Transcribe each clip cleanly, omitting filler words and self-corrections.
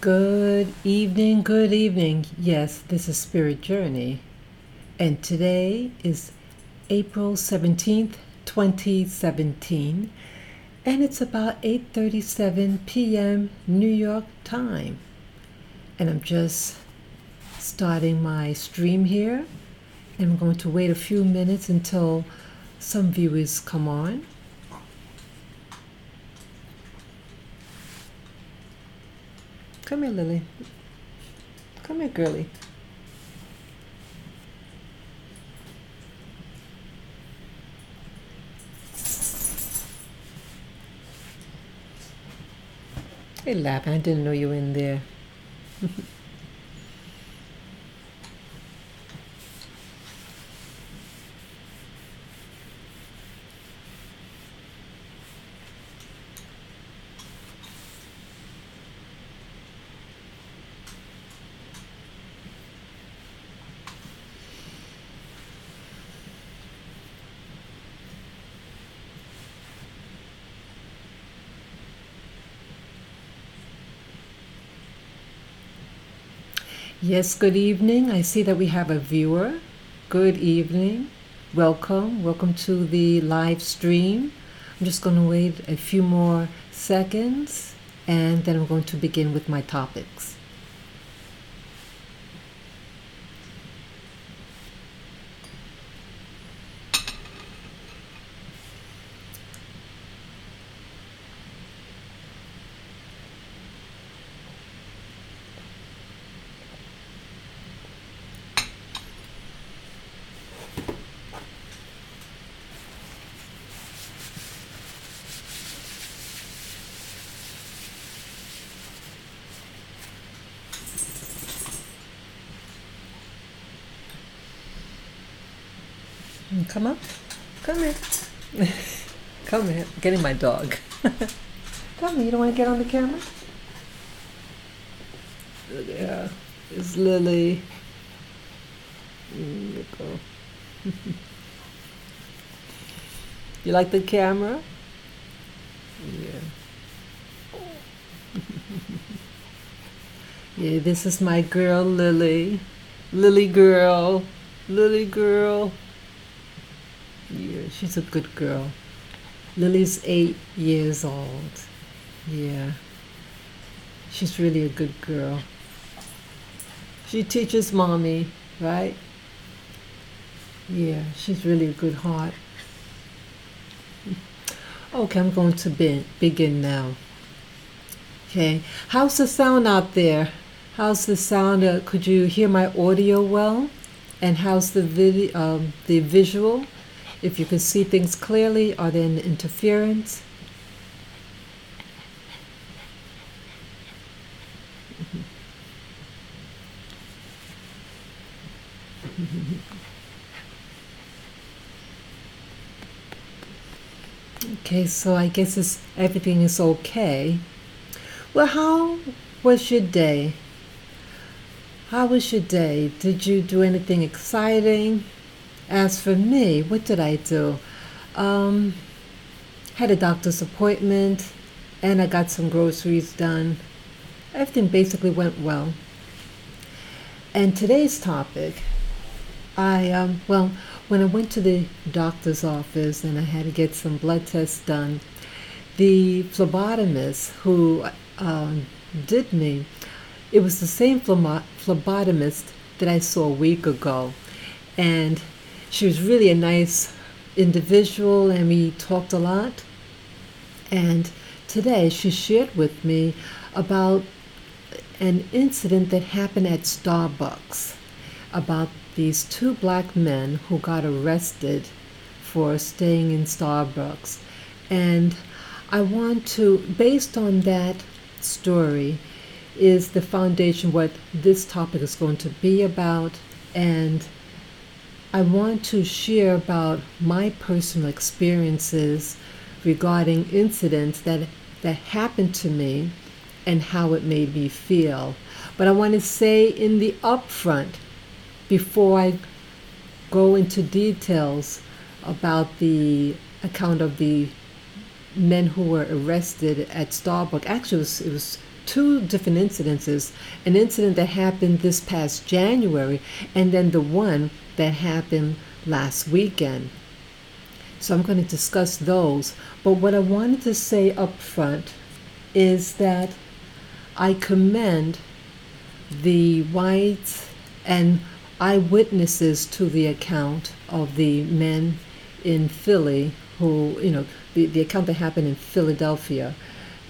Good evening, good evening. Yes, this is Spirit Journey, and today is April 17th, 2017, and it's about 8:37 p.m. New York time. And I'm just starting my stream here, and I'm going to wait a few minutes until some viewers come on. Come here, Lily. Come here, girlie. Hey, laughing. I didn't know you were in there. Yes, good evening. I see that we have a viewer. Good evening. Welcome. Welcome to the live stream. I'm just going to wait a few more seconds and then I'm going to begin with my topics. Come up. Come here. Come here. Getting my dog. Come here. You don't want to get on the camera? Yeah. It's Lily. There you go. You like the camera? Yeah. Yeah, this is my girl, Lily. Lily girl. Lily girl. Yeah, she's a good girl. Lily's 8 years old. Yeah. She's really a good girl. She teaches mommy, right? Yeah, she's really a good heart. Okay, I'm going to begin now. Okay, how's the sound out there? How's the sound? Could you hear my audio well? And how's the the visual? If you can see things clearly, are there any interference? Okay, so I guess everything is okay. Well, how was your day? How was your day? Did you do anything exciting? As for me, what did I do? Had a doctor's appointment and I got some groceries done. Everything basically went well. And today's topic, when I went to the doctor's office and I had to get some blood tests done, the phlebotomist who did me, it was the same phlebotomist that I saw a week ago. And she was really a nice individual and we talked a lot. And today she shared with me about an incident that happened at Starbucks about these two black men who got arrested for staying in Starbucks. And I want to, based on that story, is the foundation what this topic is going to be about. And I want to share about my personal experiences regarding incidents that happened to me and how it made me feel. But I want to say in the upfront, before I go into details about the account of the men who were arrested at Starbucks. Actually, it was two different incidences, an incident that happened this past January and then the one that happened last weekend. So I'm going to discuss those. But what I wanted to say up front is that I commend the whites and eyewitnesses to the account of the men in Philly who, the account that happened in Philadelphia,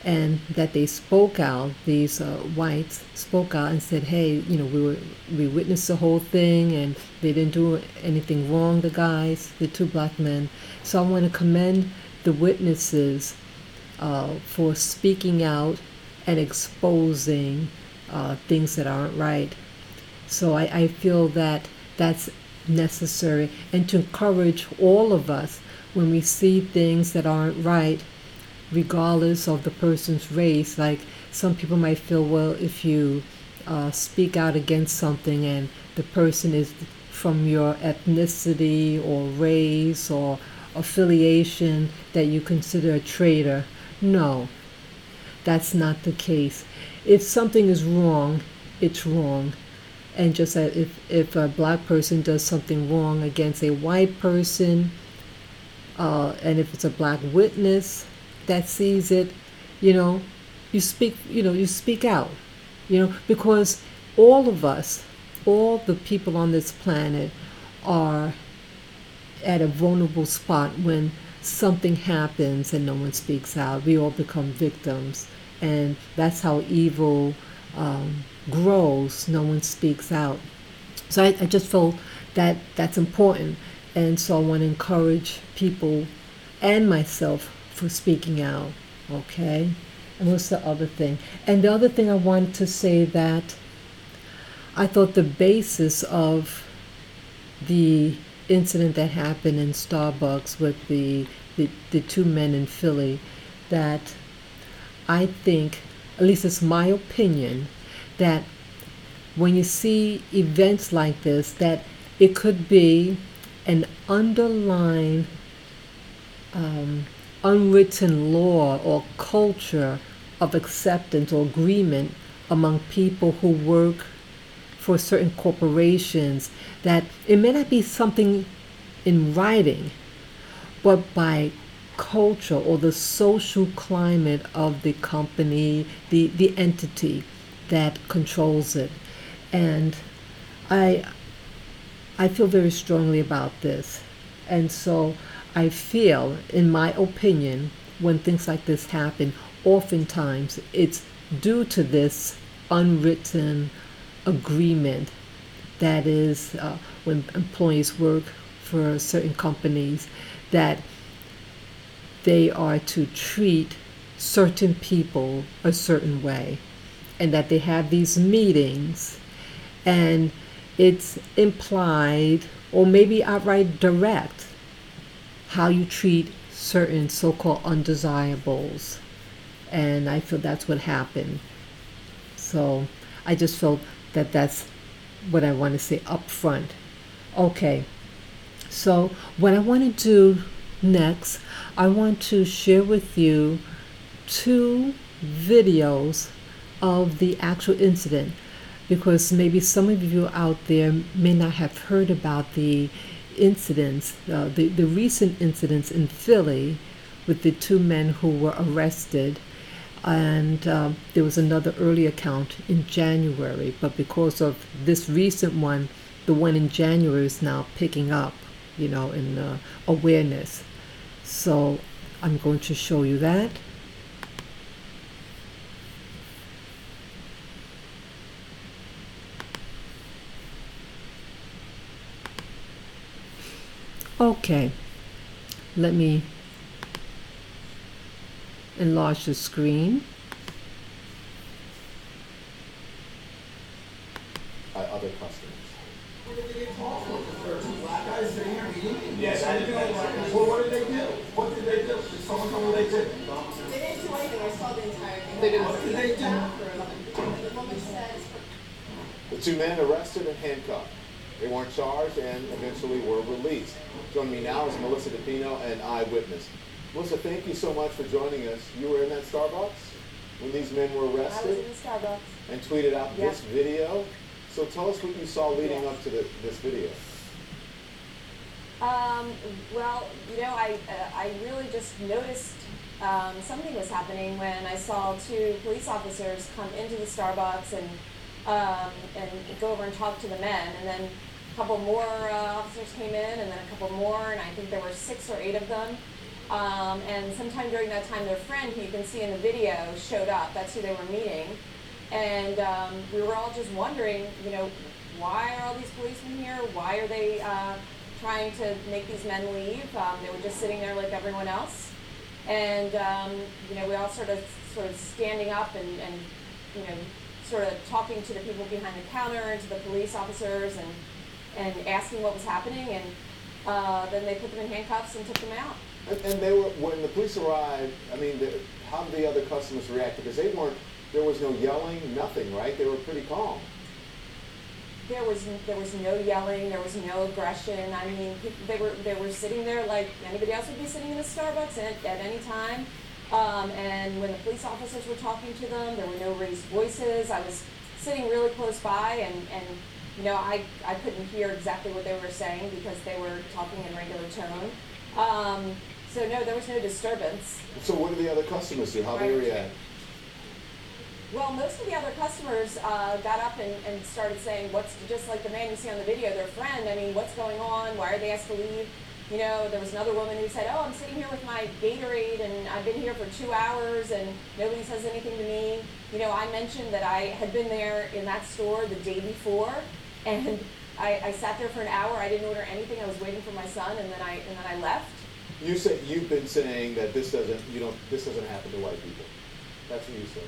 and that they spoke out, these whites spoke out and said, hey, we witnessed the whole thing and they didn't do anything wrong, the guys, the two black men. So I want to commend the witnesses for speaking out and exposing things that aren't right. So I feel that that's necessary, and to encourage all of us when we see things that aren't right, regardless of the person's race. Like some people might feel, well, if you speak out against something and the person is from your ethnicity or race or affiliation, that you consider a traitor. No, that's not the case. If something is wrong, it's wrong. And just as if a black person does something wrong against a white person, and if it's a black witness that sees it, you speak out, because all of us, all the people on this planet are at a vulnerable spot when something happens and no one speaks out. We all become victims, and that's how evil grows. No one speaks out. So I just feel that that's important, and so I want to encourage people and myself for speaking out. Okay. And what's the other thing? And the other thing I want to say, that I thought the basis of the incident that happened in Starbucks with the two men in Philly, that I think, at least it's my opinion, that when you see events like this, that it could be an underlying unwritten law or culture of acceptance or agreement among people who work for certain corporations, that it may not be something in writing, but by culture or the social climate of the company, the entity that controls it. And I feel very strongly about this. And so I feel, in my opinion, when things like this happen, oftentimes it's due to this unwritten agreement that is when employees work for certain companies, that they are to treat certain people a certain way, and that they have these meetings, and it's implied or maybe outright direct how you treat certain so-called undesirables. And I feel that's what happened. So I just felt that that's what I want to say up front. Okay, so what I want to do next, I want to share with you 2 videos of the actual incident, because maybe some of you out there may not have heard about the incidents, the recent incidents in Philly with the 2 men who were arrested. And there was another early account in January, but because of this recent one, the one in January is now picking up, in awareness. So I'm going to show you that. Okay, let me enlarge the screen. By other customers. Yes, I didn't know. Well, what did they do? What did they do? Did someone tell me what they did? They didn't do anything. I saw the entire thing. They didn't. What did they do? The woman says. The 2 men arrested and handcuffed. They weren't charged and eventually were released. Joining me now is Melissa DePino, an eyewitness. Melissa, thank you so much for joining us. You were in that Starbucks? when these men were I was arrested in the Starbucks. and tweeted out Yep. this video. So tell us what you saw leading Yes. up to this video. Well, I really just noticed something was happening when I saw two police officers come into the Starbucks and go over and talk to the men, and then a couple more officers came in, and then a couple more, and I think there were 6 or 8 of them. And sometime during that time, their friend, who you can see in the video, showed up. That's who they were meeting. And we were all just wondering, why are all these policemen here? Why are they trying to make these men leave? They were just sitting there like everyone else. And, we all sort of standing up and sort of talking to the people behind the counter and to the police officers and asking what was happening. And then they put them in handcuffs and took them out. And they were, when the police arrived, I mean, how did the other customers react? Because there was no yelling, nothing, right? They were pretty calm. There was no yelling, there was no aggression. I mean, they were sitting there like anybody else would be sitting in a Starbucks at any time. And when the police officers were talking to them, there were no raised voices. I was sitting really close by, and I couldn't hear exactly what they were saying because they were talking in regular tone. So no, there was no disturbance. So what did the other customers do? How did they react? Well, most of the other customers got up and started saying, just like the man you see on the video, their friend, I mean, what's going on? Why are they asked to leave? There was another woman who said, I'm sitting here with my Gatorade, and I've been here for 2 hours, and nobody says anything to me. I mentioned that I had been there in that store the day before, and I sat there for an hour. I didn't order anything. I was waiting for my son, and then I left. You said you've been saying that this doesn't happen to white people. That's what you said.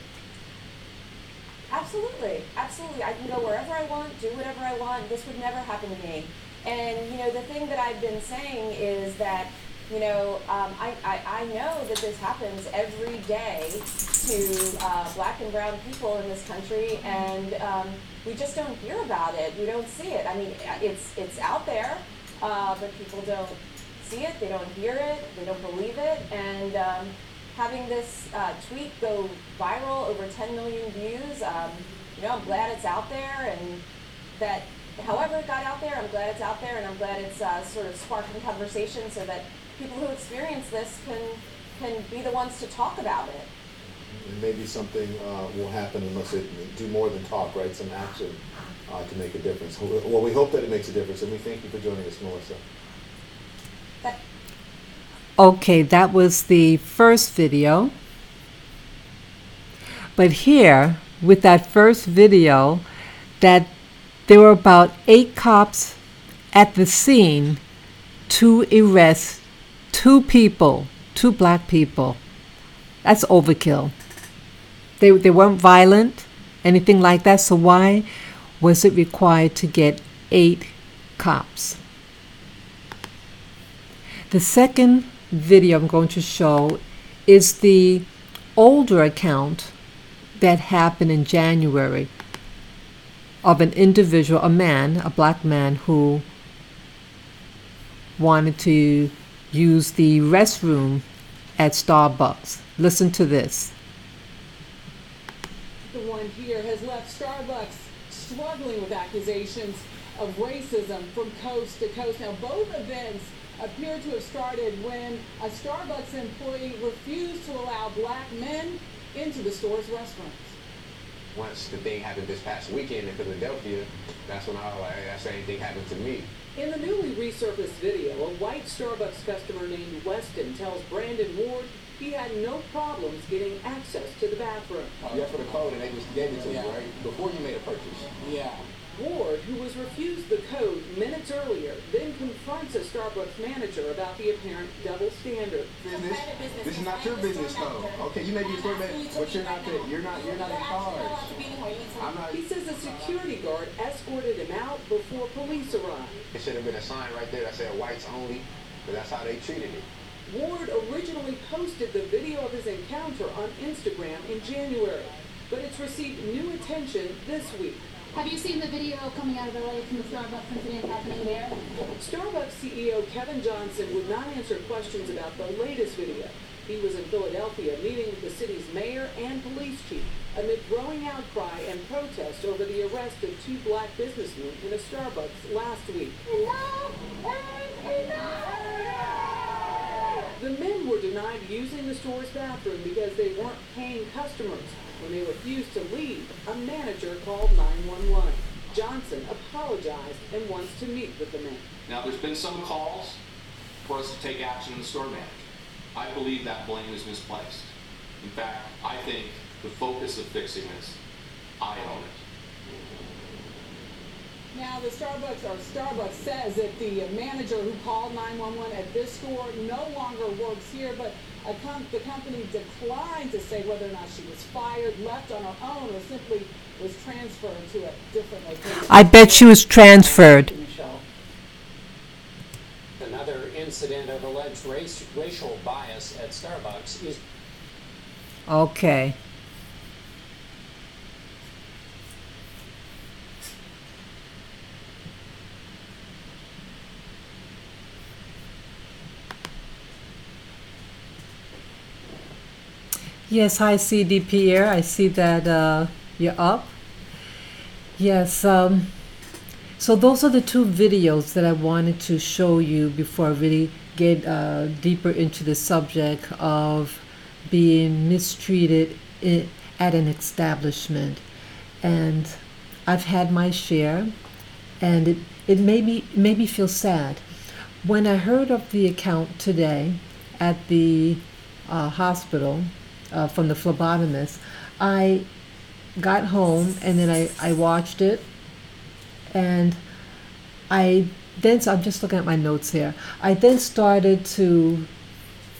Absolutely. I can go wherever I want, do whatever I want. This would never happen to me. And, the thing that I've been saying is that, I know that this happens every day to black and brown people in this country, and we just don't hear about it. We don't see it. I mean, it's out there, but people don't see it. They don't hear it. They don't believe it. And having this tweet go viral, over 10 million views, I'm glad it's out there, and that however it got out there, I'm glad it's out there, and I'm glad it's sort of sparking conversation so that people who experience this can be the ones to talk about it. And maybe something will happen unless it do more than talk, right? Some action to make a difference. Well, we hope that it makes a difference, and we thank you for joining us, Melissa. Okay, that was the first video. But here, with that first video, that there were about 8 cops at the scene to arrest 2 people, 2 black people. That's overkill. They weren't violent, anything like that, so why was it required to get 8 cops? The second video I'm going to show is the older account that happened in January of an individual, a black man, who wanted to use the restroom at Starbucks. Listen to this. The one here has left Starbucks struggling with accusations of racism from coast to coast. Now, both events appear to have started when a Starbucks employee refused to allow black men into the store's restaurants. Once the thing happened this past weekend in Philadelphia, that's when I was like, that same thing happened to me. In the newly resurfaced video, a white Starbucks customer named Weston tells Brandon Ward he had no problems getting access to the bathroom. You asked for the code and they just gave it to you, right? Before you made a purchase. Yeah. Ward, who was refused the code minutes earlier, then confronts a Starbucks manager about the apparent double standard. This is not your business though. Okay, you may be a store manager, but you're not in charge. He says a security guard escorted him out before police arrived. It should have been a sign right there that said whites only, but that's how they treated it. Ward originally posted the video of his encounter on Instagram in January, but it's received new attention this week. Have you seen the video coming out of LA from the Starbucks incident happening there? Starbucks CEO Kevin Johnson would not answer questions about the latest video. He was in Philadelphia meeting with the city's mayor and police chief amid growing outcry and protest over the arrest of two black businessmen in a Starbucks last week. The men were denied using the store's bathroom because they weren't paying customers. When they refused to leave, a manager called 911. Johnson apologized and wants to meet with the men. Now, there's been some calls for us to take action in the store manager. I believe that blame is misplaced. In fact, I think the focus of fixing this, I own it. Now, Starbucks says that the manager who called 911 at this store no longer works here, but the company declined to say whether or not she was fired, left on her own, or simply was transferred to a different location. I bet she was transferred. Michelle. Another incident of alleged racial bias at Starbucks is... Okay. Yes, hi CD Pierre. I see that you're up. Yes, so those are the two videos that I wanted to show you before I really get deeper into the subject of being mistreated at an establishment. And I've had my share, and it made me feel sad. When I heard of the account today at the hospital, from the phlebotomist, I got home and then I watched it, and so I'm just looking at my notes here. I then started to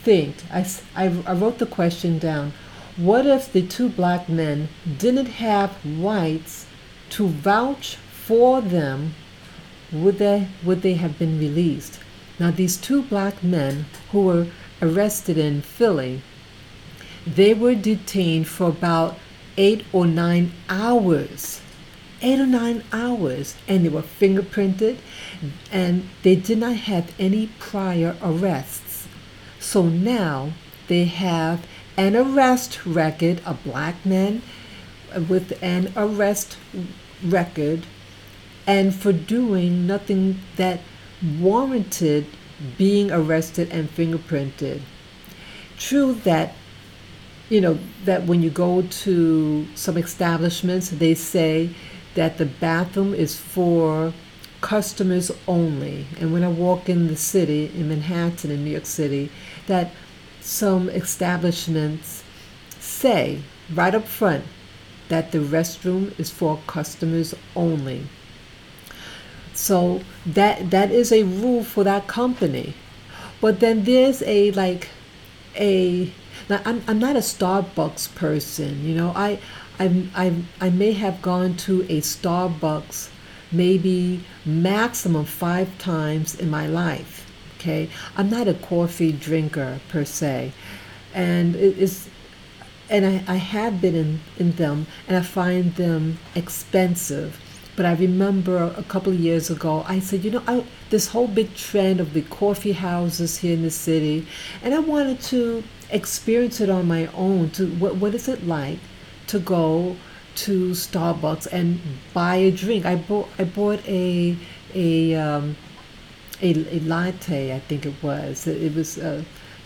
think. I wrote the question down. What if the two black men didn't have rights to vouch for them? Would they have been released? Now, these two black men who were arrested in Philly, they were detained for about 8 or 9 hours. 8 or 9 hours, and they were fingerprinted, and they did not have any prior arrests. So now they have an arrest record, a black man with an arrest record, and for doing nothing that warranted being arrested and fingerprinted. True that that when you go to some establishments, they say that the bathroom is for customers only. And when I walk in the city, in Manhattan, in New York City, that some establishments say right up front that the restroom is for customers only. So that is a rule for that company. But then there's now, I'm not a Starbucks person, I may have gone to a Starbucks maybe maximum 5 times in my life. Okay, I'm not a coffee drinker per se, and I have been in them, and I find them expensive. But I remember a couple of years ago, I said, this whole big trend of the coffee houses here in the city, and I wanted to experience it on my own. What is it like to go to Starbucks and buy a drink? I bought a latte, I think it was. It was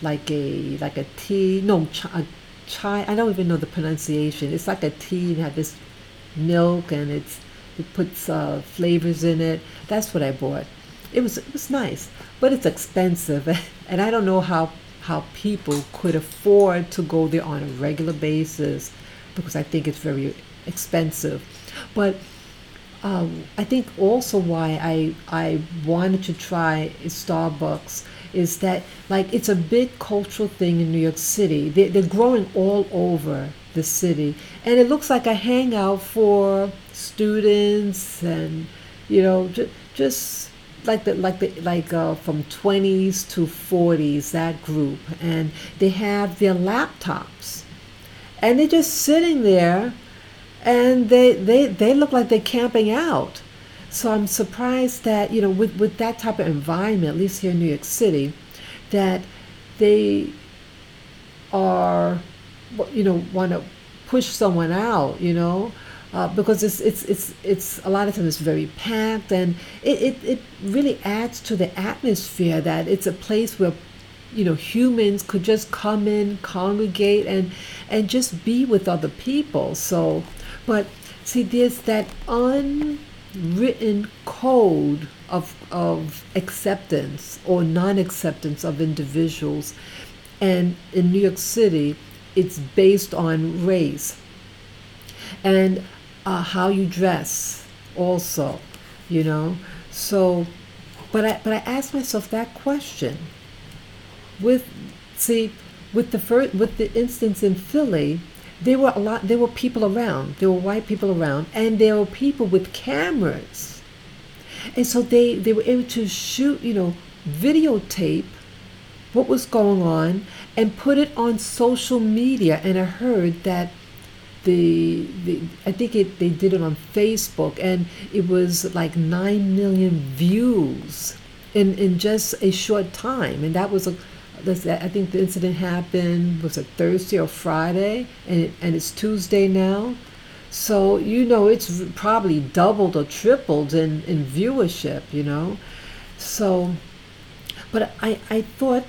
like a tea, no, a chai. I don't even know the pronunciation. It's like a tea. It had this milk, and it puts flavors in it. That's what I bought. It was nice, but it's expensive, and I don't know how people could afford to go there on a regular basis, because I think it's very expensive. But I think also why I wanted to try Starbucks is that it's a big cultural thing in New York City. They're growing all over the city, and it looks like a hangout for students, and just from 20s to 40s, that group, and they have their laptops, and they're just sitting there, and they look like they're camping out. So I'm surprised that with that type of environment, at least here in New York City, that they are, want to push someone out, because it's a lot of times it's very packed, and it really adds to the atmosphere that it's a place where humans could just come in, congregate, and just be with other people. So, but see, there's that unwritten code of acceptance or non-acceptance of individuals, and in New York City, it's based on race and how you dress, also, So, but I asked myself that question. With see, with the instance in Philly, there were people around. There were white people around, and there were people with cameras, and so they were able to shoot, videotape what was going on and put it on social media. And I heard that I think they did it on Facebook, and it was like 9 million views in just a short time. And that was I think the incident happened, was it Thursday or Friday, and it's Tuesday now. So it's probably doubled or tripled in viewership. So, but I thought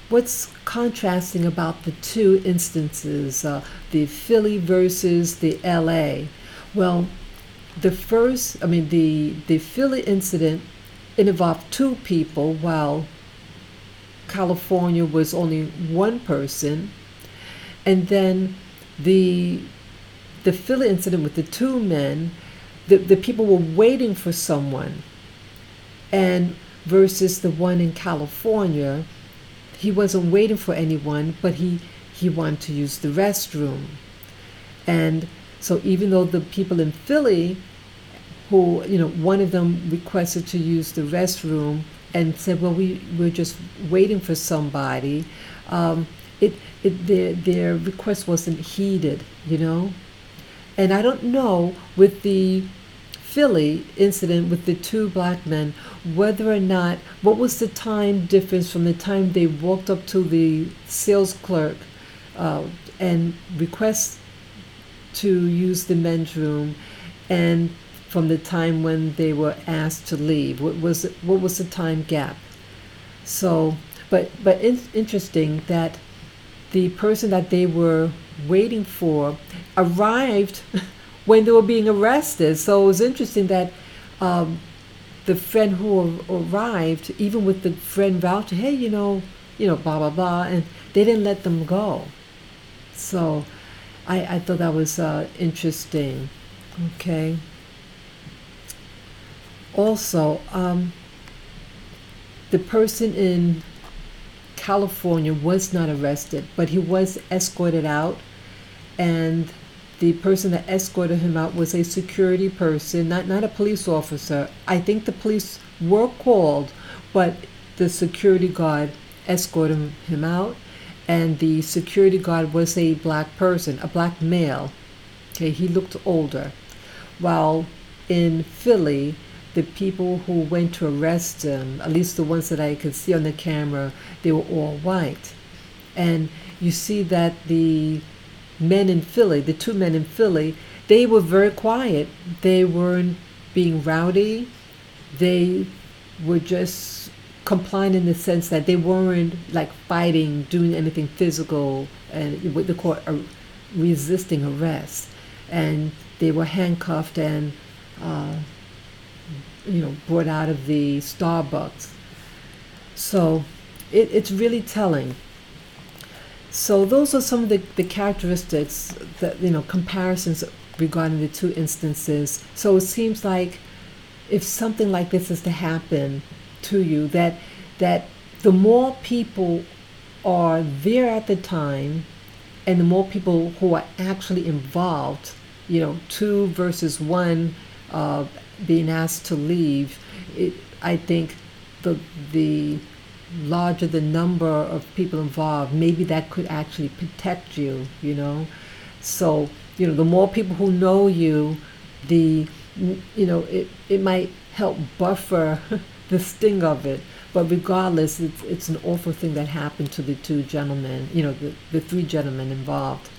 what's contrasting about the two instances, the Philly versus the LA. Well, the Philly incident, it involved two people, while California was only one person. And then the Philly incident with the two men, the people were waiting for someone, and versus the one in California, he wasn't waiting for anyone, but he wanted to use the restroom. And so even though the people in Philly, who, one of them requested to use the restroom and said, well, we're just waiting for somebody, their request wasn't heeded, And I don't know, with the Philly incident with the two black men, whether or not, what was the time difference from the time they walked up to the sales clerk and request to use the men's room, and from the time when they were asked to leave? What was the time gap? So, but it's interesting that the person that they were waiting for arrived when they were being arrested. So it was interesting that the friend who arrived, even with the friend voucher, hey, blah, blah, blah, and they didn't let them go. So I thought that was interesting. Okay. Also, the person in California was not arrested, but he was escorted out, and the person that escorted him out was a security person, not a police officer. I think the police were called, but the security guard escorted him out, and the security guard was a black person, a black male. Okay, he looked older. While in Philly, the people who went to arrest him, at least the ones that I could see on the camera, they were all white. And you see that the men in Philly, the two men in Philly, they were very quiet. They weren't being rowdy. They were just compliant in the sense that they weren't like fighting, doing anything physical, and what they call resisting arrest. And they were handcuffed and brought out of the Starbucks. So it's really telling. So those are some of the characteristics, that comparisons regarding the two instances. So it seems like if something like this is to happen to you, that the more people are there at the time, and the more people who are actually involved, two versus one being asked to leave, I think the larger the number of people involved, maybe that could actually protect you, So, the more people who know you, it might help buffer the sting of it. But regardless, it's an awful thing that happened to the two gentlemen, the three gentlemen involved.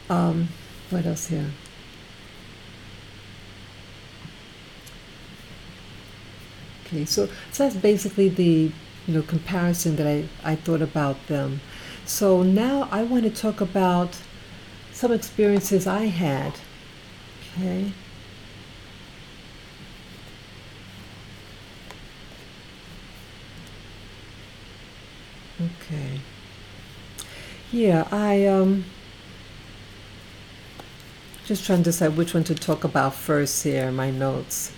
What else here? Okay, so that's basically the comparison that I thought about them. So now I want to talk about some experiences I had. Okay. Okay. Yeah, I just trying to decide which one to talk about first here in my notes.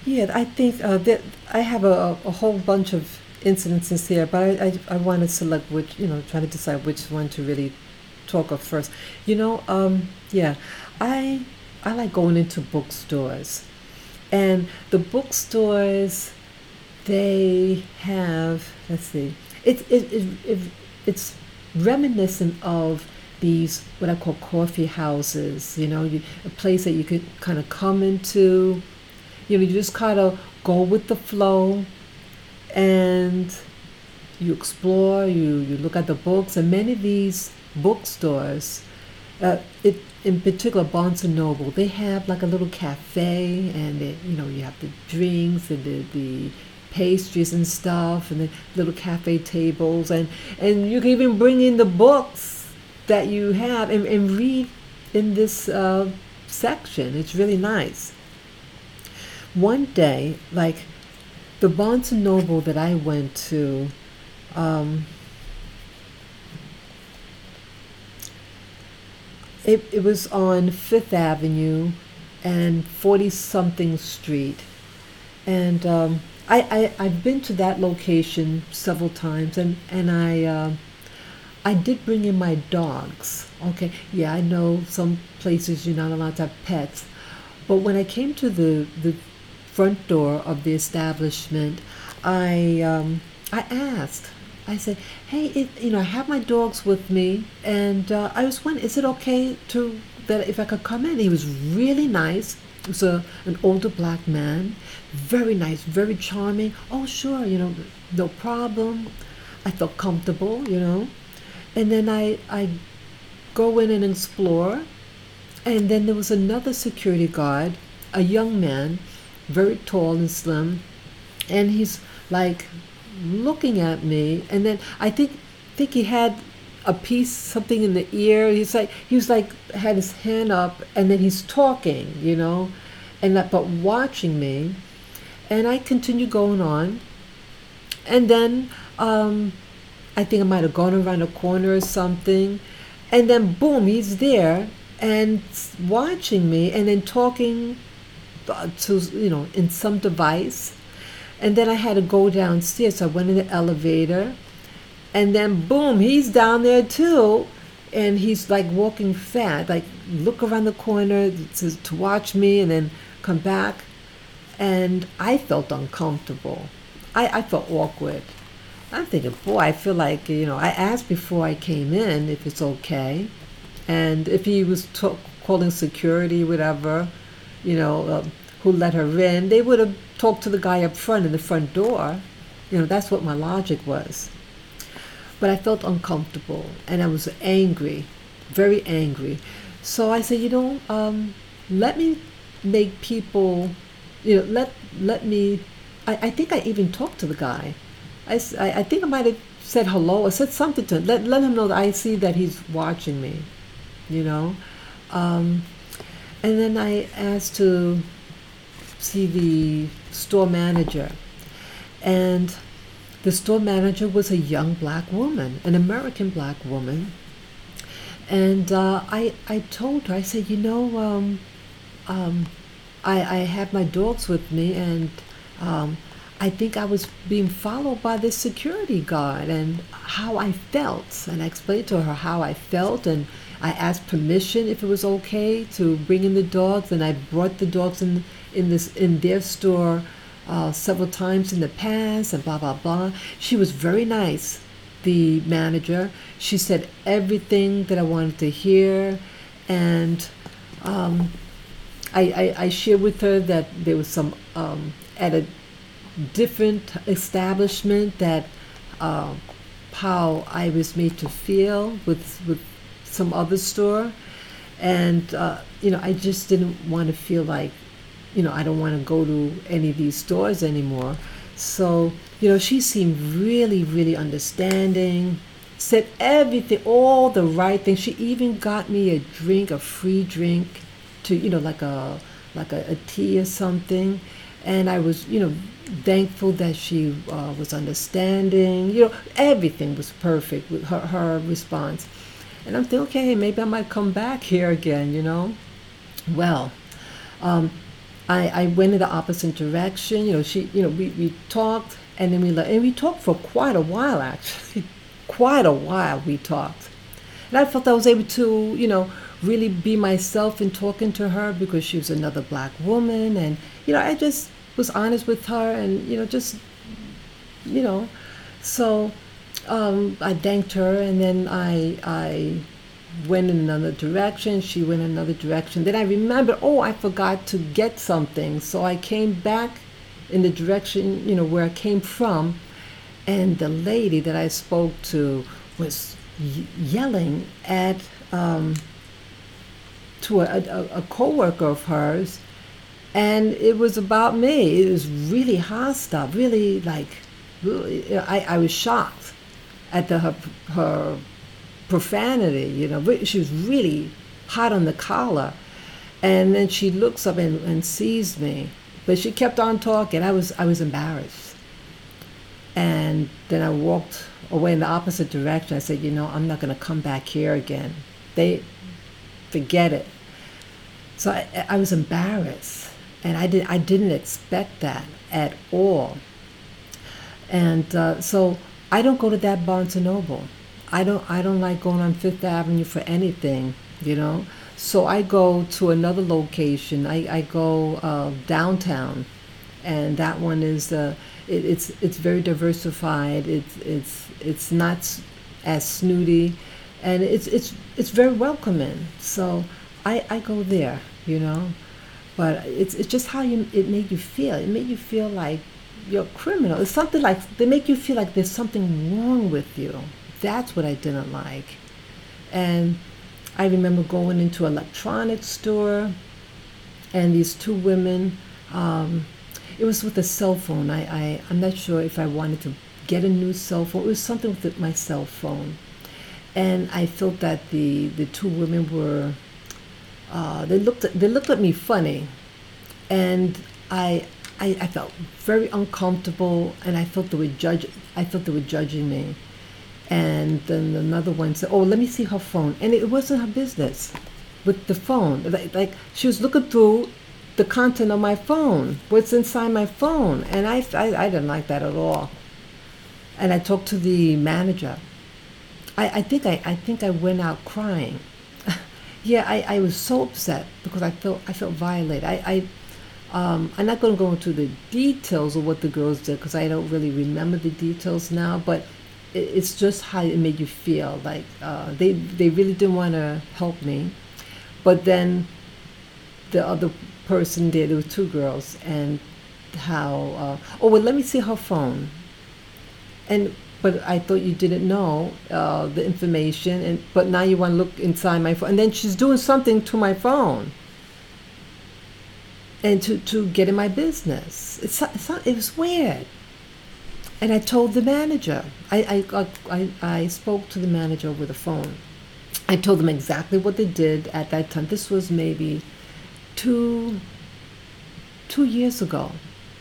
Yeah, I think that I have a whole bunch of incidences here, but I want to select which, try to decide which one to really talk of first. Yeah, I like going into bookstores, and the bookstores, they have, let's see, it's reminiscent of these what I call coffee houses. A place that you could kind of come into. You just kind of go with the flow, and you explore, you look at the books, and many of these bookstores, in particular Barnes and Noble, they have like a little cafe, and you have the drinks and the pastries and stuff, and the little cafe tables, and you can even bring in the books that you have and read in this section. It's really nice. One day, like the Barnes and Noble that I went to, it was on Fifth Avenue and 40-something Street. And I've been to that location several times, and I did bring in my dogs. Okay, yeah, I know some places you're not allowed to have pets. But when I came to the front door of the establishment, I asked. I said, "Hey, I have my dogs with me, and I was wondering, is it okay that if I could come in?" He was really nice. It was an older black man, very nice, very charming. "Oh, sure, no problem." I felt comfortable, and then I go in and explore, and then there was another security guard, a young man, very tall and slim, and he's like looking at me, and then I think he had a piece, something in the ear. He was like had his hand up, and then he's talking, but watching me, and I continued going on, and then I think I might have gone around a corner or something, and then boom, he's there and watching me, and then talking to in some device. And then I had to go downstairs, so I went in the elevator, and then boom, he's down there too, and he's like walking fast, like look around the corner to watch me, and then come back, and I felt uncomfortable. I felt awkward. I'm thinking, boy, I feel like I asked before I came in if it's okay, and if he was calling security, whatever, who let her in, they would have talked to the guy up front in the front door. That's what my logic was. But I felt uncomfortable, and I was angry, very angry. So I said, let me make people, let me, I think I even talked to the guy. I think I might have said hello or said something to him. Let him know that I see that he's watching me, And then I asked to see the store manager, and the store manager was a young black woman, an American black woman, and I told her, I said, I have my dogs with me, and I think I was being followed by this security guard, and how I felt, and I explained to her how I felt, and I asked permission if it was okay to bring in the dogs, and I brought the dogs in their store several times in the past, and blah blah blah. She was very nice, the manager. She said everything that I wanted to hear, and I shared with her that there was some at a different establishment that how I was made to feel with some other store, and I just didn't want to feel like I don't want to go to any of these stores anymore. So she seemed really, really understanding, said everything, all the right things. She even got me a drink, a free drink, to like a tea or something, and I was thankful that she was understanding. Everything was perfect with her response, and I'm thinking, okay, maybe I might come back here again. Well, I went in the opposite direction. We talked, and then we talked for quite a while, actually. Quite a while we talked. And I felt I was able to, really be myself in talking to her, because she was another black woman. And, I just was honest with her, and, so I thanked her, and then I went in another direction. She went in another direction. Then I remembered, I forgot to get something. So I came back in the direction, where I came from. And the lady that I spoke to was yelling at to a coworker of hers. And it was about me. It was really hostile, really I was shocked at her profanity. She was really hot on the collar. And then she looks up and sees me, but she kept on talking. I was embarrassed. And then I walked away in the opposite direction. I said, I'm not going to come back here again. They forget it. So I was embarrassed, and I didn't expect that at all. And so I don't go to that Barnes and Noble. I don't like going on Fifth Avenue for anything, So I go to another location. I go downtown, and that one is it's very diversified. It's not as snooty, and it's very welcoming. So I go there, But it's just how it made you feel. It made you feel like you're a criminal. It's something like they make you feel like there's something wrong with you. That's what I didn't like. And I remember going into an electronics store, and these two women, it was with a cell phone. I'm not sure if I wanted to get a new cell phone. It was something with my cell phone. And I felt that the two women were, they looked at me funny. And I felt very uncomfortable, and I felt they were judging me. And then another one said, let me see her phone. And it wasn't her business with the phone. Like she was looking through the content of my phone, what's inside my phone. And I didn't like that at all. And I talked to the manager. I think I went out crying. Yeah, I was so upset because I felt violated. I'm not going to go into the details of what the girls did, because I don't really remember the details now, but it's just how it made you feel. Like they really didn't want to help me. But then the other person did. There were two girls, and how, let me see her phone. But I thought you didn't know the information, but now you want to look inside my phone. And then she's doing something to my phone, and to get in my business. It was weird. And I told the manager. I spoke to the manager over the phone. I told them exactly what they did at that time. This was maybe 2 years ago,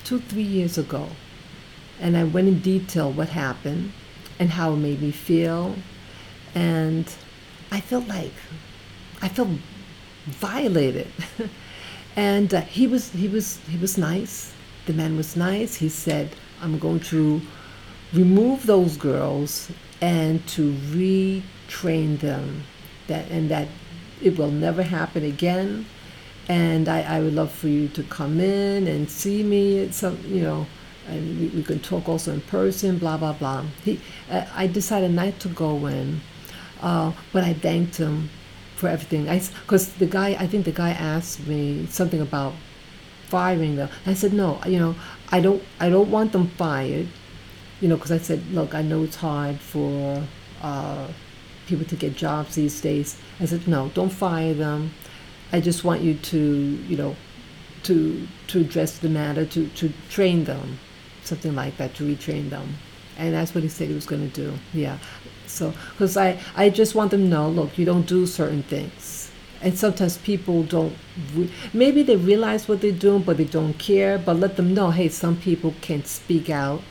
3 years ago. And I went in detail what happened and how it made me feel. And I felt violated. And he was nice. The man was nice. He said, I'm going to remove those girls and to retrain them, that it will never happen again. And I would love for you to come in and see me at some, and we can talk also in person, blah, blah, blah. I decided not to go in, but I thanked him for everything. Because I think the guy asked me something about firing them. I said, no, I don't want them fired, because I said, look, I know it's hard for people to get jobs these days. I said, no, don't fire them. I just want you to, to address the matter, to train them, something like that, to retrain them. And that's what he said he was going to do. Yeah. So, because I just want them to know, look, you don't do certain things. And sometimes people don't, maybe they realize what they're doing, but they don't care. But let them know, hey, some people can't speak out.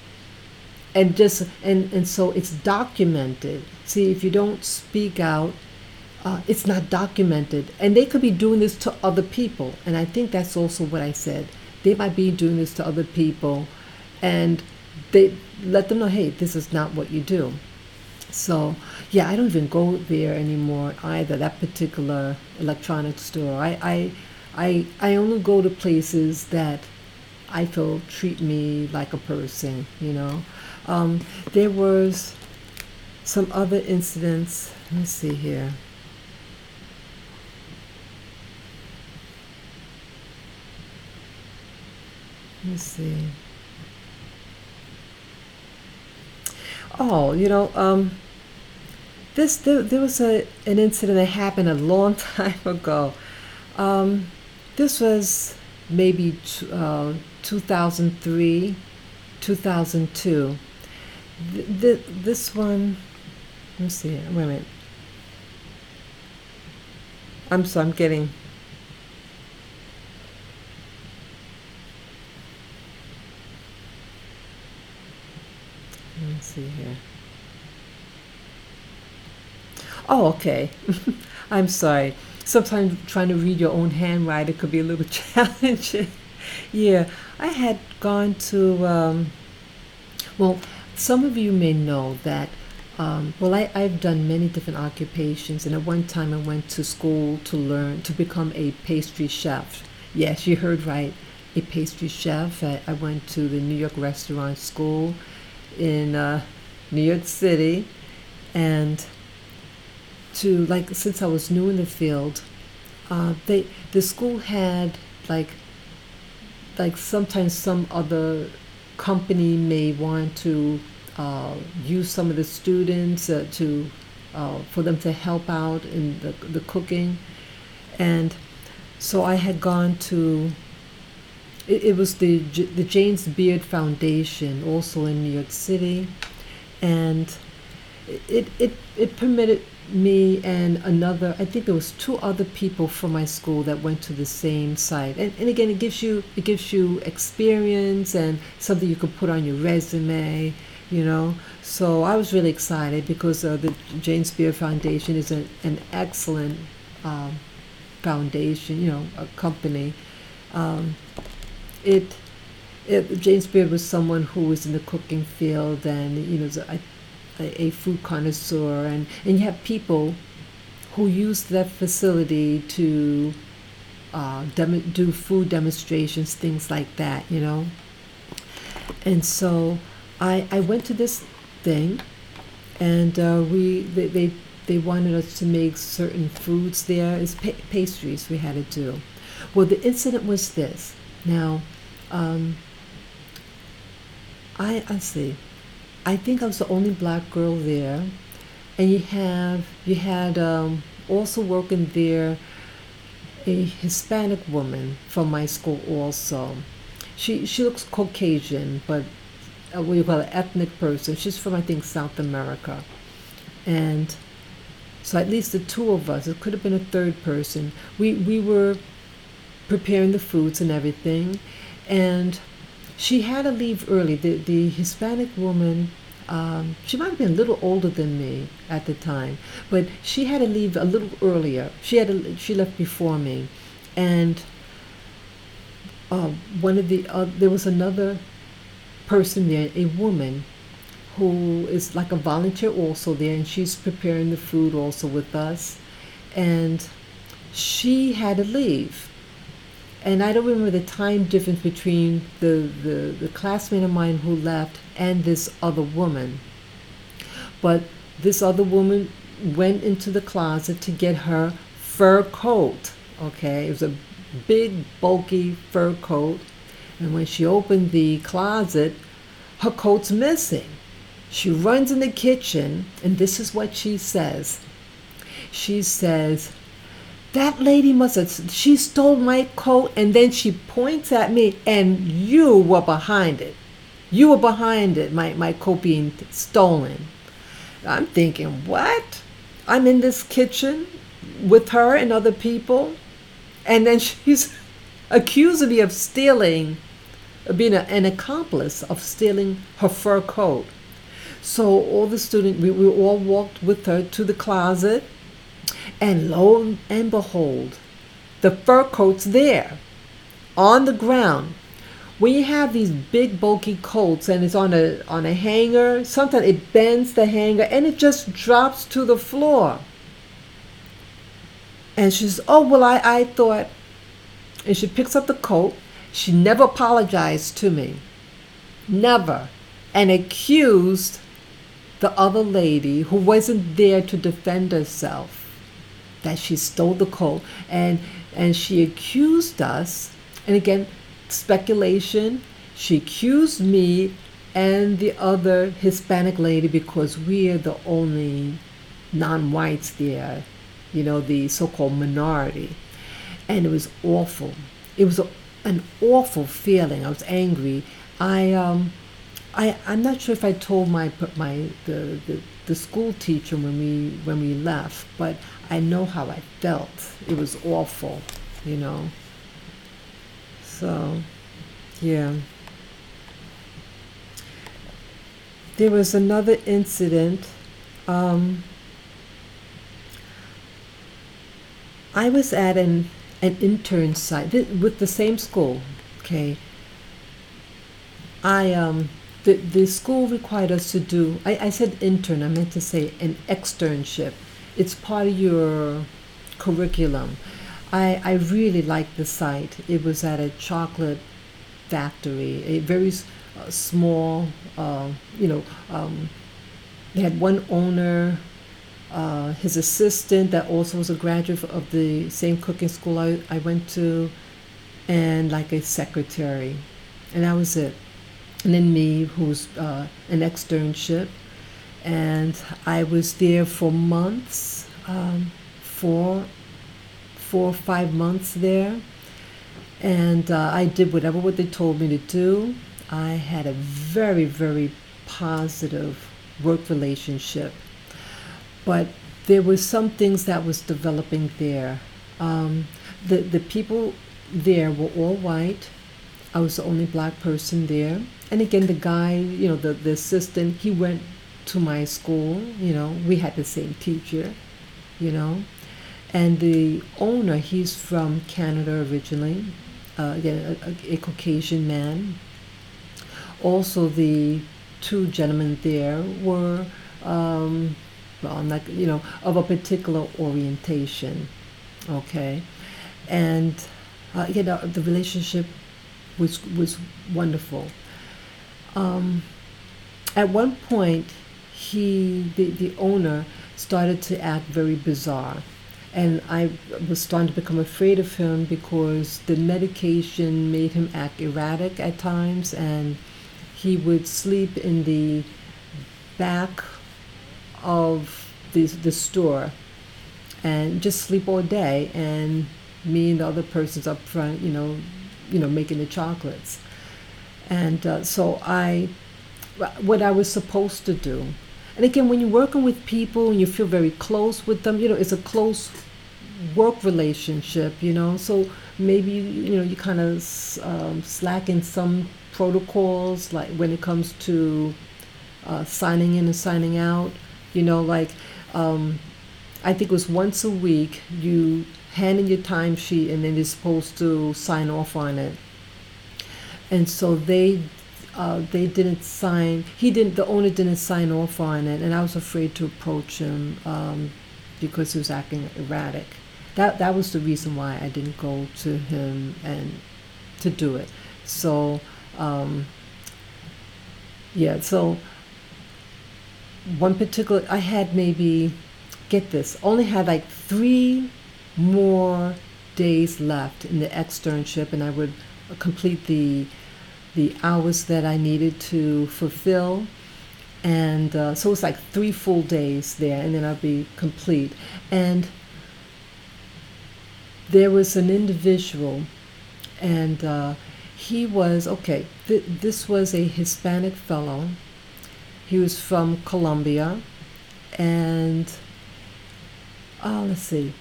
And so it's documented. See, if you don't speak out, it's not documented. And they could be doing this to other people. And I think that's also what I said. They might be doing this to other people. And they let them know, hey, this is not what you do. So, yeah, I don't even go there anymore either, that particular electronics store. I only go to places that I feel treat me like a person, There was some other incidents. Let me see here. Let me see. Oh, there was an incident that happened a long time ago. This was maybe 2003, 2002. This one, let me see. Wait a minute. I'm getting. Let me see here. Oh, okay. I'm sorry. Sometimes trying to read your own handwriting could be a little challenging. Yeah, I had gone to, well, some of you may know that, I've done many different occupations, and at one time I went to school to become a pastry chef. Yes, you heard right, a pastry chef. I went to the New York Restaurant School in New York City, and since I was new in the field, the school had like sometimes some other company may want to use some of the students for them to help out in the cooking, and so I had gone to. It was the James Beard Foundation, also in New York City, and it permitted me and another, I think there was 2 other people from my school that went to the same site. And again, it gives you experience and something you could put on your resume, So I was really excited because the James Beard Foundation is an excellent foundation, a company. James Beard was someone who was in the cooking field, and a food connoisseur, and you have people who use that facility to do food demonstrations, things like that, And so I went to this thing, and they wanted us to make certain foods there. It's pastries we had to do. Well, the incident was this. Now, I see. I think I was the only black girl there, and you had also working there a Hispanic woman from my school also. She looks Caucasian, but what you call an ethnic person. She's from, I think, South America, and so at least the 2 of us. It could have been a third person. We were preparing the foods and everything, and she had to leave early. The Hispanic woman, she might have been a little older than me at the time, but she had to leave a little earlier. She left before me, and there was another person there, a woman who is like a volunteer also there, and she's preparing the food also with us, and she had to leave. And I don't remember the time difference between the classmate of mine who left and this other woman. But this other woman went into the closet to get her fur coat. Okay, it was a big, bulky fur coat. And when she opened the closet, her coat's missing. She runs in the kitchen, and this is what she says. She says, that lady she stole my coat, and then she points at me, and you were behind it. You were behind it, my coat being stolen. I'm thinking, what? I'm in this kitchen with her and other people, and then she's accusing me of stealing, being an accomplice of stealing her fur coat. So all the students, we all walked with her to the closet, and lo and behold, the fur coat's there on the ground. When you have these big bulky coats and it's on a hanger, sometimes it bends the hanger and it just drops to the floor. And she's, oh, well, I thought, and she picks up the coat. She never apologized to me, never, and accused the other lady who wasn't there to defend herself that she stole the coat, and she accused us, and again, speculation, she accused me and the other Hispanic lady because we are the only non-whites there, the so-called minority. And it was awful. It was an awful feeling. I was angry. I'm not sure if I told the school teacher when we left, but I know how I felt. It was awful, So, yeah. There was another incident. I was at an intern site with the same school. Okay. The school required us to do. I said intern. I meant to say an externship. It's part of your curriculum. I really liked the site. It was at a chocolate factory, a very small. They had one owner, his assistant that also was a graduate of the same cooking school I went to, and like a secretary, and that was it. And then me, who's an externship, and I was there for months, 4 or 5 months there, and I did whatever they told me to do. I had a very, very positive work relationship, but there were some things that was developing there. The people there were all white. I was the only black person there. And again, the guy, the assistant, he went to my school, we had the same teacher, And the owner, he's from Canada originally, again, a Caucasian man. Also, the two gentlemen there were, of a particular orientation, okay? And, the relationship was wonderful. At one point, the owner started to act very bizarre, and I was starting to become afraid of him because the medication made him act erratic at times, and he would sleep in the back of the store and just sleep all day, and me and the other persons up front, making the chocolates. And so what I was supposed to do, and again, when you're working with people and you feel very close with them, it's a close work relationship, so maybe, you kind of slack in some protocols, like when it comes to signing in and signing out, I think it was once a week you hand in your timesheet and then you're supposed to sign off on it. And so they didn't sign. The owner didn't sign off on it, and I was afraid to approach him because he was acting erratic. that was the reason why I didn't go to him and to do it. So yeah, so one particular, I had maybe, get this, only had like 3 more days left in the externship, and I would complete the hours that I needed to fulfill. And so it's like 3 full days there, and then I'll be complete. And there was an individual, and he was, okay, this was a Hispanic fellow. He was from Colombia, and let's see,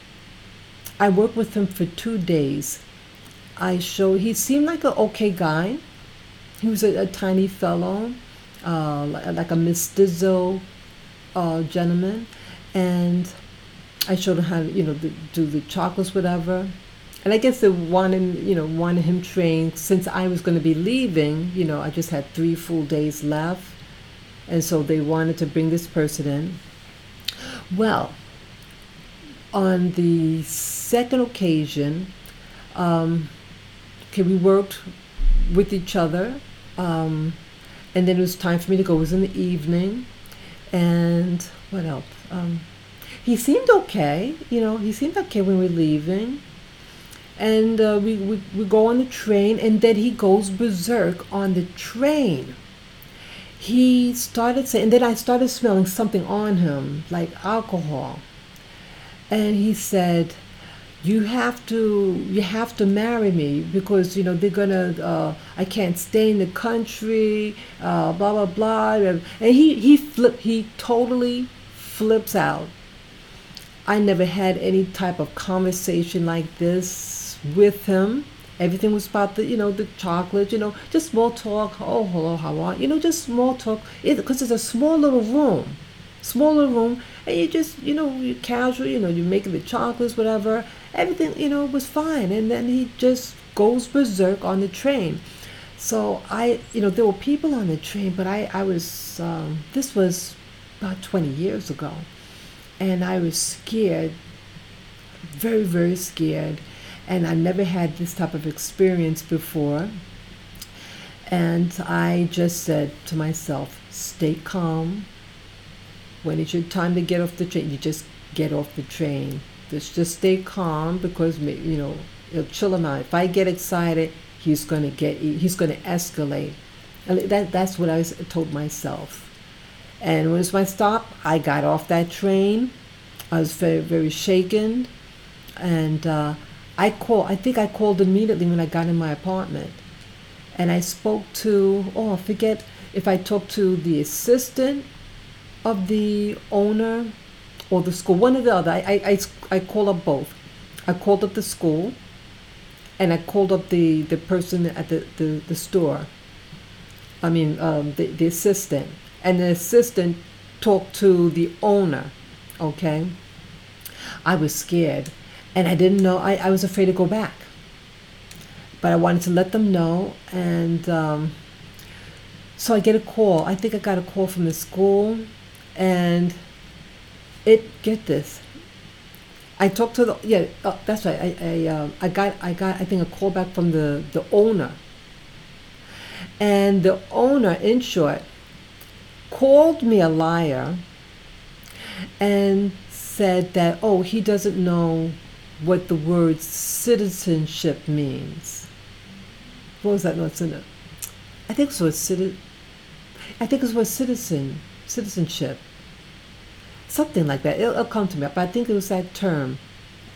I worked with him for 2 days. He seemed like an okay guy. He was a tiny fellow, like a mestizo gentleman, and I showed him how to, do the chocolates, whatever. And I guess they wanted him trained since I was going to be leaving. I just had 3 full days left, and so they wanted to bring this person in. Well, on the second occasion, we worked with each other, and then it was time for me to go. It was in the evening, and what else? He seemed okay. He seemed okay when we were leaving, and we go on the train, and then he goes berserk on the train. He started saying, and then I started smelling something on him, like alcohol. And he said, you have to marry me, because they're gonna I can't stay in the country, blah blah blah. And he totally flips out. I never had any type of conversation like this with him. Everything was about the chocolate, just small talk. Oh, hello, how are you? Just small talk. Because it's a small little room, and you just, you're casual, you're making the chocolates, whatever. Everything, was fine. And then he just goes berserk on the train. So there were people on the train, but I was, this was about 20 years ago. And I was scared, very, very scared. And I never had this type of experience before. And I just said to myself, stay calm. When it's your time to get off the train, you just get off the train. Just stay calm, because it'll chill him out. If I get excited, he's gonna escalate. And that's what I told myself. And when it was my stop, I got off that train. I was very, very shaken, and I think I called immediately when I got in my apartment, and I spoke to, I forget if I talked to the assistant of the owner or the school, one or the other. I called up both. I called up the school, and I called up the person at the store. I mean, the assistant. And the assistant talked to the owner, okay? I was scared, and I didn't know, I was afraid to go back. But I wanted to let them know, and so I get a call. I think I got a call from the school, and get this. I talked to that's right. I got I think a call back from the owner, and the owner, in short, called me a liar and said that, he doesn't know what the word citizenship means. What was that? No, I think it was citizenship. Something like that. It'll come to me, but I think it was that term.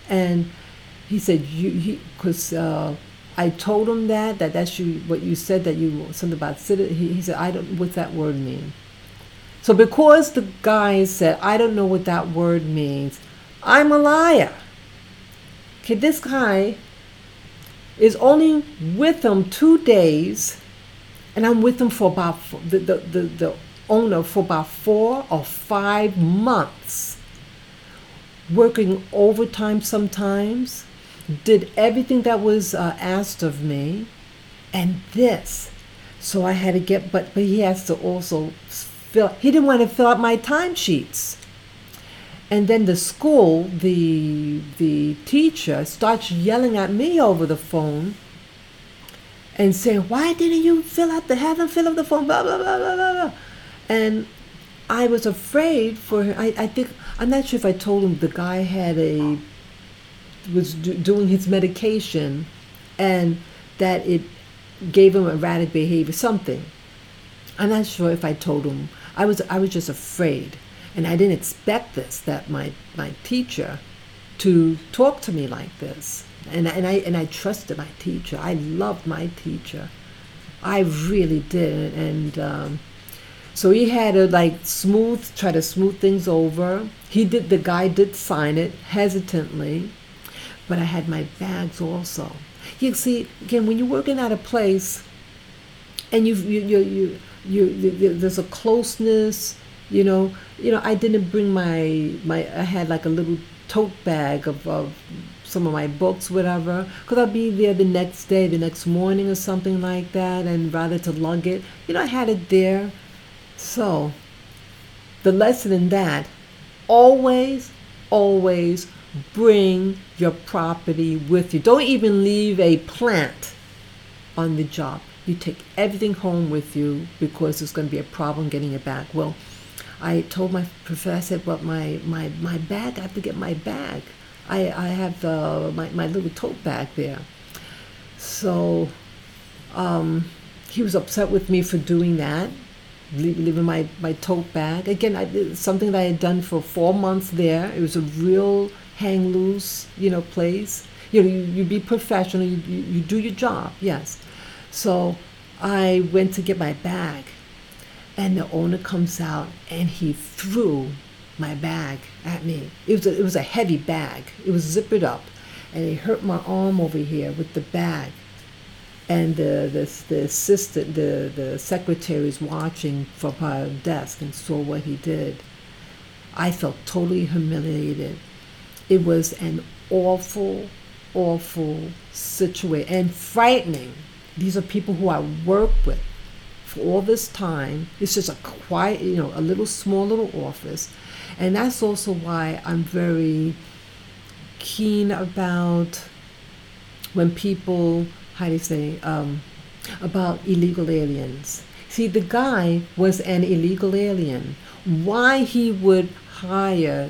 And he said, because I told him that's what you said, that you, something about citizen. He said, I don't know what that word means. So because the guy said, I don't know what that word means, I'm a liar. Okay, this guy is only with him 2 days, and I'm with him for about, the owner, for about 4 or 5 months, working overtime sometimes, did everything that was asked of me, and this. So I had to get, but he has to also he didn't want to fill out my timesheets. And then the school, the teacher starts yelling at me over the phone and saying, "Why didn't you have them fill out the form, blah, blah, blah, blah, blah, blah." And I was afraid for her. I think, I'm not sure if I told him the guy was doing his medication and that it gave him erratic behavior, something. I'm not sure if I told him. I was just afraid. And I didn't expect this, that my teacher to talk to me like this. And I trusted my teacher. I loved my teacher. I really did. And so he had to try to smooth things over. The guy did sign it hesitantly, but I had my bags also. You see, again, when you're working at a place and there's a closeness, I didn't bring I had like a little tote bag of some of my books, whatever, because I'll be there the next day, the next morning or something like that, and rather to lug it, I had it there. So the lesson in that, always bring your property with you. Don't even leave a plant on the job. You take everything home with you because there's going to be a problem getting it back. Well, I told my professor, I said, "Well, my bag, I have to get my bag. I have my little tote bag there." So he was upset with me for doing that, leaving my tote bag. Again, it's something that I had done for 4 months there. It was a real hang loose, place. You be professional, you do your job, yes. So I went to get my bag, and the owner comes out and he threw my bag at me. It was a heavy bag. It was zippered up, and it hurt my arm over here with the bag. And the assistant, the secretary is watching from her desk and saw what he did. I felt totally humiliated. It was an awful situation and frightening. These are people who I worked with for all this time. It's just a quiet, a small little office. And that's also why I'm very keen about when people, about illegal aliens. See, the guy was an illegal alien. Why he would hire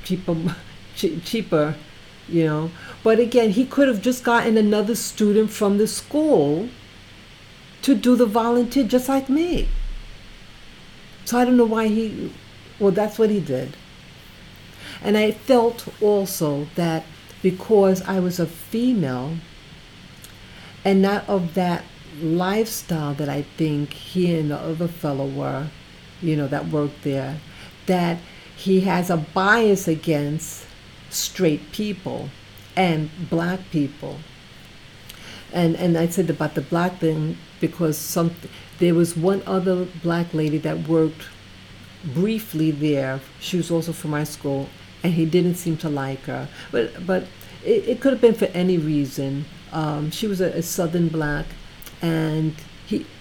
cheaper, But again, he could have just gotten another student from the school to do the volunteer just like me. So I don't know why that's what he did. And I felt also that because I was a female and not of that lifestyle that I think he and the other fellow were, that worked there, that he has a bias against straight people and black people. And I said about the black thing because there was one other black lady that worked briefly there. She was also from my school, and he didn't seem to like her. But it could have been for any reason. She was a Southern black, and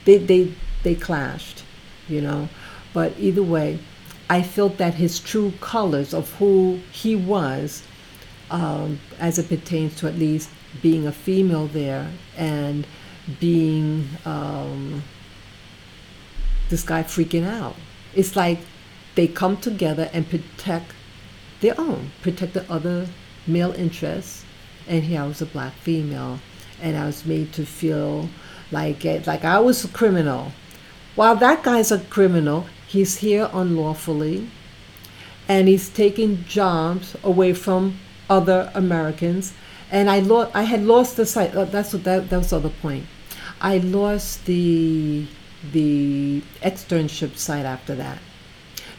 they clashed, But either way, I felt that his true colors of who he was, as it pertains to at least being a female there and being this guy freaking out. It's like they come together and protect the other male interests. And here I was a black female, and I was made to feel like I was a criminal. While that guy's a criminal, he's here unlawfully, and he's taking jobs away from other Americans. And I had lost the sight. That was the other point. I lost the externship site after that.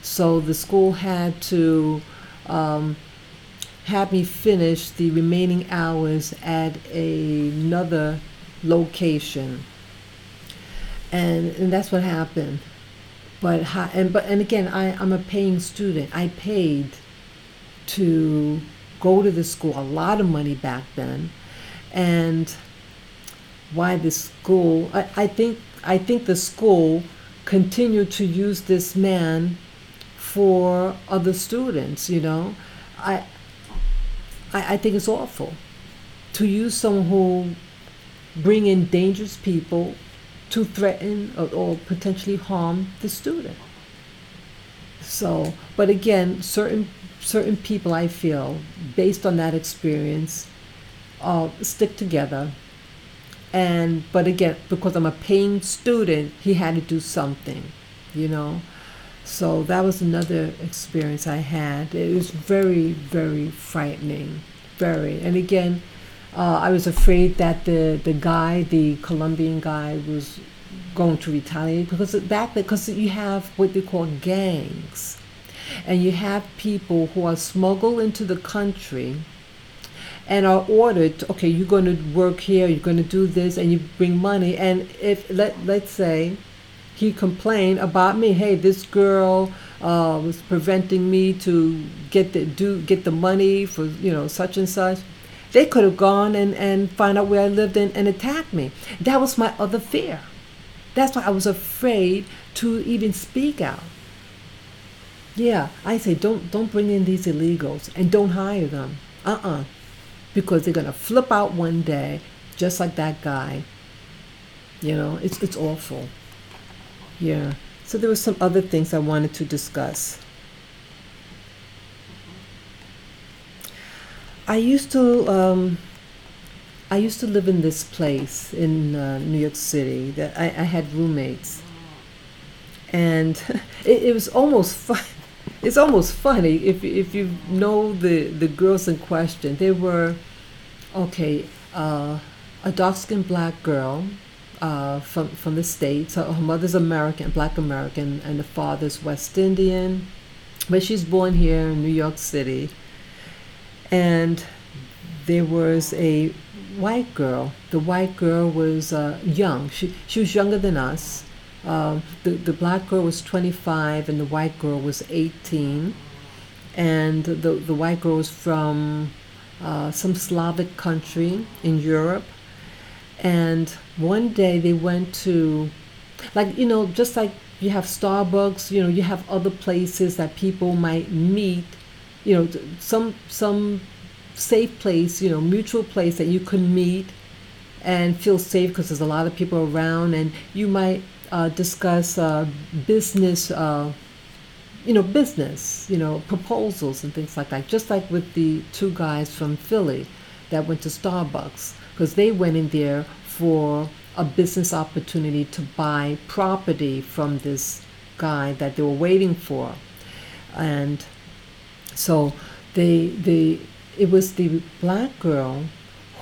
So the school had to have me finish the remaining hours at another location, and that's what happened. But again, I'm a paying student. I paid to go to the school, a lot of money back then, and why the school? I think the school continued to use this man for other students, you know. I, I think it's awful to use someone who bring in dangerous people to threaten or potentially harm the student. So, but again, certain people, I feel, based on that experience, stick together. And but again, because I'm a paying student, he had to do something, you know. So that was another experience I had. It was very, very frightening, very. And again, I was afraid that the Colombian guy, was going to retaliate because you have what they call gangs, and you have people who are smuggled into the country and are ordered, okay, you're going to work here, you're going to do this, and you bring money. And if let's say he complained about me, hey, this girl was preventing me to get the money for, you know, such and such, they could have gone and find out where I lived and attacked me. That was my other fear. That's why I was afraid to even speak out. Yeah, I say don't bring in these illegals and don't hire them. Because they're gonna flip out one day, just like that guy. You know, it's awful. Yeah. So there were some other things I wanted to discuss. I used to live in this place in New York City. That I had roommates, and it was almost fun. It's almost funny if you know the girls in question. They were a dark-skinned black girl from the States. Her mother's American, black American, and the father's West Indian, but she's born here in New York City. And there was a white girl. The white girl was young. She was younger than us. The black girl was 25 and the white girl was 18. And the white girl was from some Slavic country in Europe. And one day they went to, like, you know, just like you have Starbucks, you know, you have other places that people might meet, you know, some safe place, you know, mutual place that you can meet and feel safe because there's a lot of people around, and you might discuss business, business, proposals and things like that. Just like with the two guys from Philly that went to Starbucks, because they went in there for a business opportunity to buy property from this guy that they were waiting for. And so it was the black girl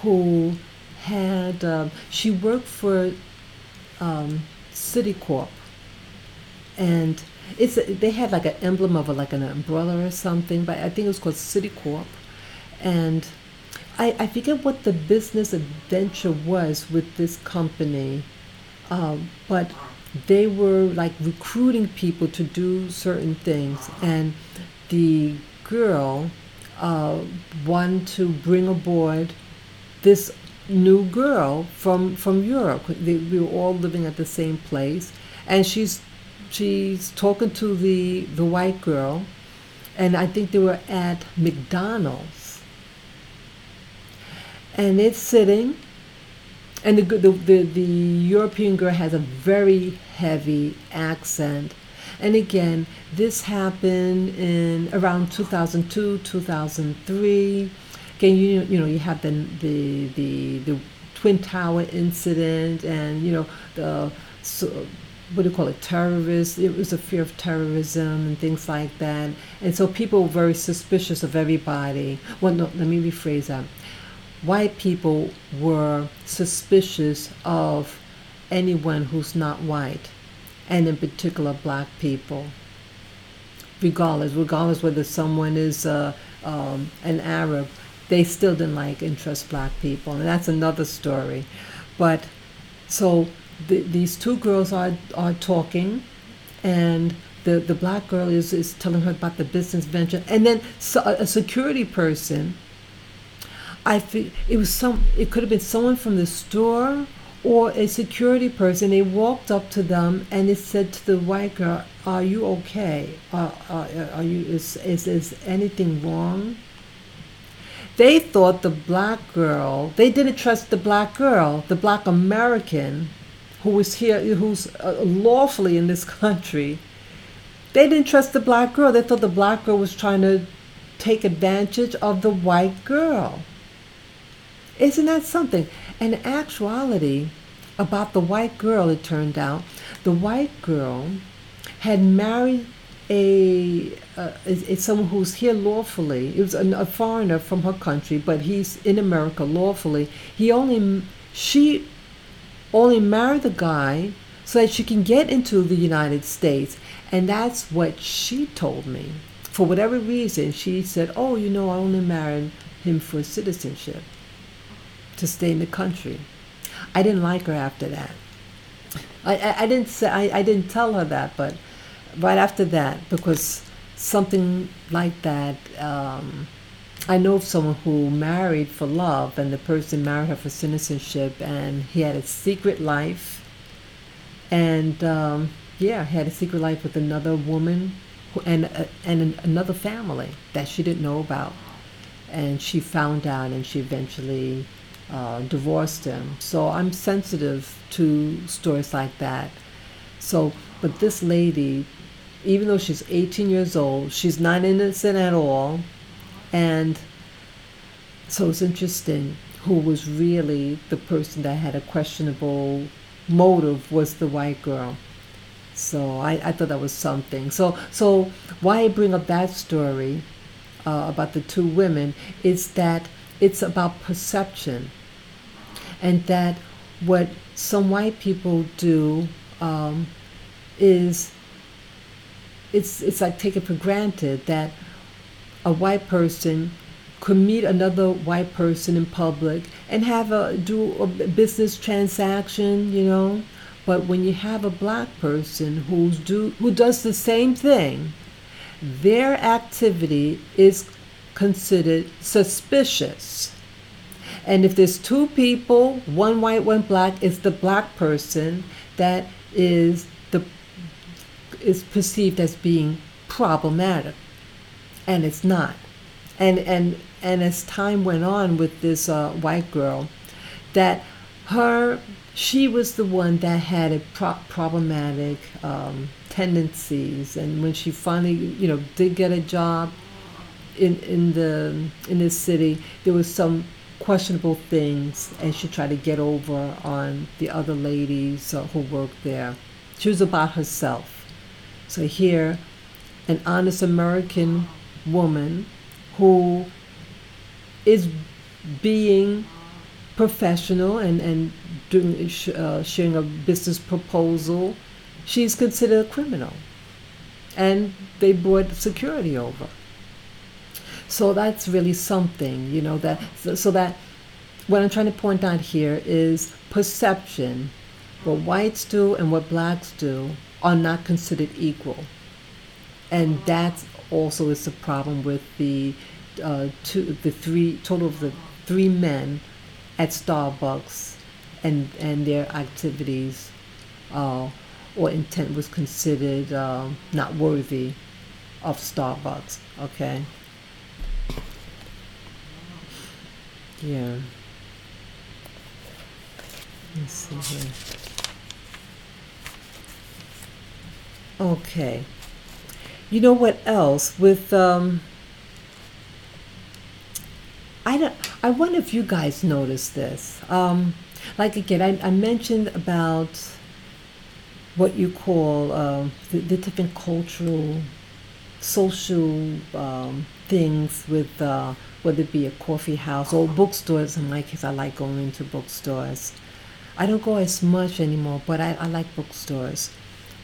who had, she worked for Citicorp, and they had like an emblem of like an umbrella or something, but I think it was called Citicorp. And I forget what the business adventure was with this company, but they were like recruiting people to do certain things, and the girl wanted to bring aboard this new girl from Europe. We were all living at the same place, and she's talking to the white girl, and I think they were at McDonald's. And it's sitting, and the European girl has a very heavy accent. And again, this happened in around 2002, 2003. Again, you have the Twin Tower incident, and what do you call it, terrorists. It was a fear of terrorism and things like that. And so people were very suspicious of everybody. Well, no, let me rephrase that. White people were suspicious of anyone who's not white, and in particular black people, regardless whether someone is an Arab. They still didn't like and trust black people, and that's another story. But so these two girls are talking, and the black girl is telling her about the business venture, and then a security person, I think it could have been someone from the store or a security person, they walked up to them and it said to the white girl, "Are you okay? Are you? Is anything wrong?" They thought the black girl. They didn't trust the black girl, the black American, who was here, who's lawfully in this country. They didn't trust the black girl. They thought the black girl was trying to take advantage of the white girl. Isn't that something? In actuality, about the white girl, it turned out, the white girl had married someone who's here lawfully. It was a foreigner from her country, but he's in America lawfully. She only married the guy so that she can get into the United States, and that's what she told me. For whatever reason, she said, "Oh, I only married him for citizenship, to stay in the country." I didn't like her after that. I didn't tell her that, but right after that, because something like that, I know of someone who married for love, and the person married her for citizenship, and he had a secret life, and had a secret life with another woman, and another family that she didn't know about, and she found out, and she eventually divorced him. So I'm sensitive to stories like that. So, but this lady, even though she's 18 years old, she's not innocent at all. And so it's interesting, who was really the person that had a questionable motive was the white girl. So I thought that was something. So why I bring up that story about the two women is that it's about perception, and that what some white people do is it's like taken for granted that a white person could meet another white person in public and do a business transaction, But when you have a black person who does the same thing, their activity is considered suspicious. And if there's two people, one white, one black, it's the black person that is perceived as being problematic, and it's not. And as time went on with this white girl, that she was the one that had a problematic tendencies, and when she finally did get a job in this city, there was some questionable things, and she tried to get over on the other ladies who worked there. She was about herself. So here, an honest American woman who is being professional and doing sharing a business proposal, she's considered a criminal, and they brought security over. So that's really something, so that what I'm trying to point out here is perception. What whites do and what blacks do are not considered equal, and that also is the problem with the three men at Starbucks, and their activities or intent was considered not worthy of Starbucks. Okay. Yeah. Let's see here. Okay. You know what else with I wonder if you guys noticed this. Like again, I mentioned about what you call the different cultural, social things with whether it be a coffee house or bookstores. In my case, I like going into bookstores. I don't go as much anymore, but I like bookstores.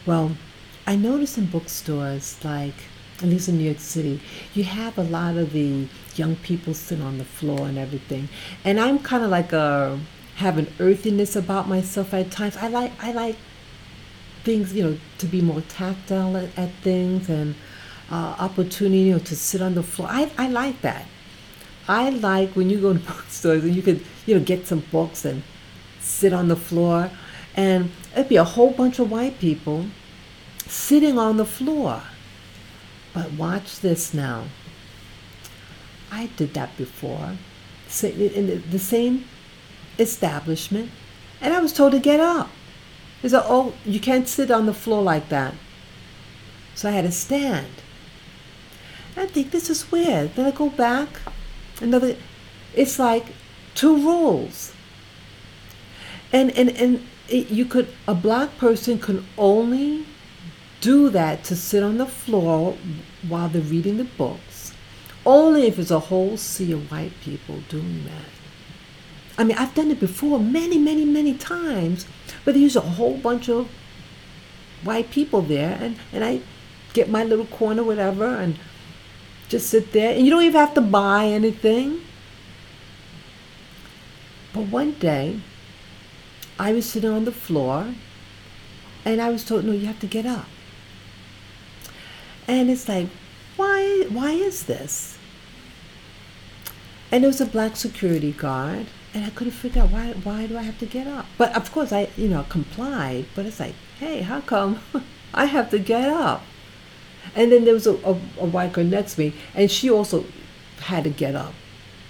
Well, I noticed in bookstores, like at least in New York City, you have a lot of the young people sitting on the floor and everything. And I'm kind of like have an earthiness about myself at times. I like things, to be more tactile at things, and opportunity, to sit on the floor. I like that. I like when you go to bookstores and you could, get some books and sit on the floor, and it'd be a whole bunch of white people sitting on the floor. But watch this now. I did that before, in the same establishment, and I was told to get up. They said, "Oh, you can't sit on the floor like that." So I had to stand. I think this is weird. Then I go back. It's like two rules. And a black person can only do that to sit on the floor while they're reading the books, only if it's a whole sea of white people doing that. I mean, I've done it before many, many, many times, but there's a whole bunch of white people there, and I get my little corner, whatever, and just sit there, and you don't even have to buy anything. But one day, I was sitting on the floor, and I was told, no, you have to get up. And it's like, why is this? And there was a black security guard, and I couldn't figure out why do I have to get up? But of course I, complied, but it's like, hey, how come I have to get up? And then there was a white girl next to me, and she also had to get up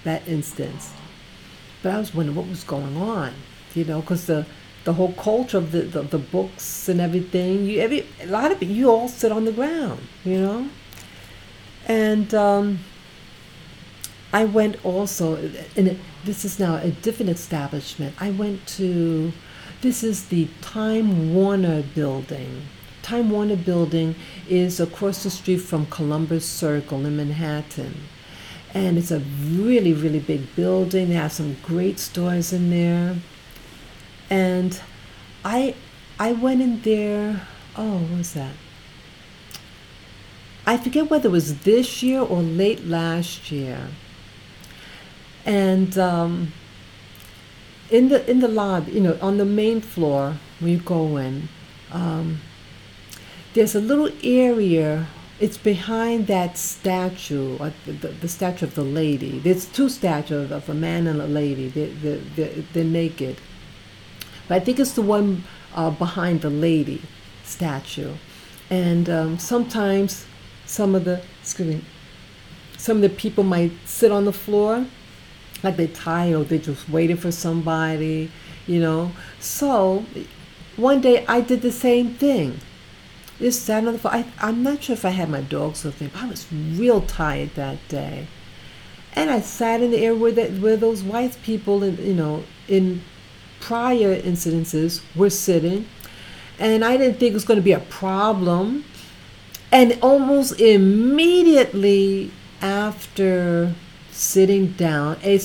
that instance. But I was wondering what was going on, because the whole culture of the books and everything, a lot of people, you all sit on the ground, And I went also, and this is now a different establishment. I went to, this is the Time Warner building. Time Warner building is across the street from Columbus Circle in Manhattan. And it's a really, really big building. They have some great stores in there. And I went in there, what was that? I forget whether it was this year or late last year. And in the lobby, on the main floor when you go in, there's a little area. It's behind that statue, the statue of the lady. There's two statues of a man and a lady. They're naked. But I think it's the one behind the lady statue. And sometimes some of the people might sit on the floor, like they're tired or they're just waiting for somebody, So one day I did the same thing. Just sat on the floor. I'm not sure if I had my dogs with me, but I was real tired that day. And I sat in the area where those white people, in prior incidences were sitting. And I didn't think it was going to be a problem. And almost immediately after sitting down, a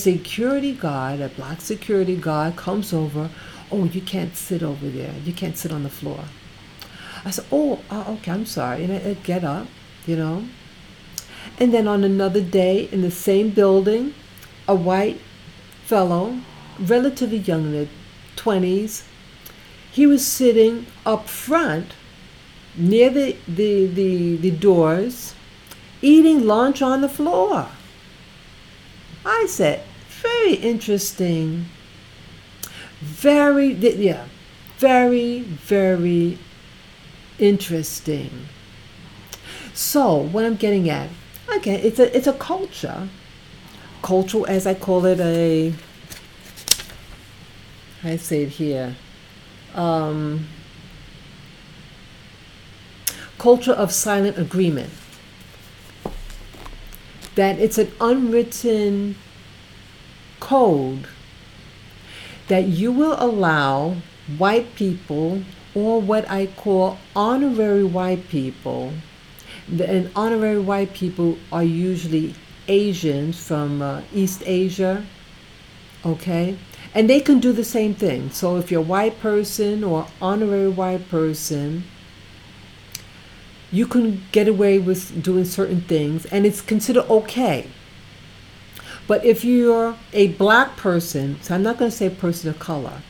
black security guard comes over. Oh, you can't sit over there. You can't sit on the floor. I said, okay, I'm sorry. And I get up, And then on another day in the same building, a white fellow, relatively young in their 20s, he was sitting up front near the doors, eating lunch on the floor. I said, very interesting. Very, very interesting. So what I'm getting at, again, it's a culture, as I call it, I say it here, culture of silent agreement. That it's an unwritten code that you will allow white people, or what I call honorary white people, and honorary white people are usually Asians from East Asia, okay? And they can do the same thing. So if you're a white person or honorary white person, you can get away with doing certain things, and it's considered okay. But if you're a black person, so I'm not going to say a person of color,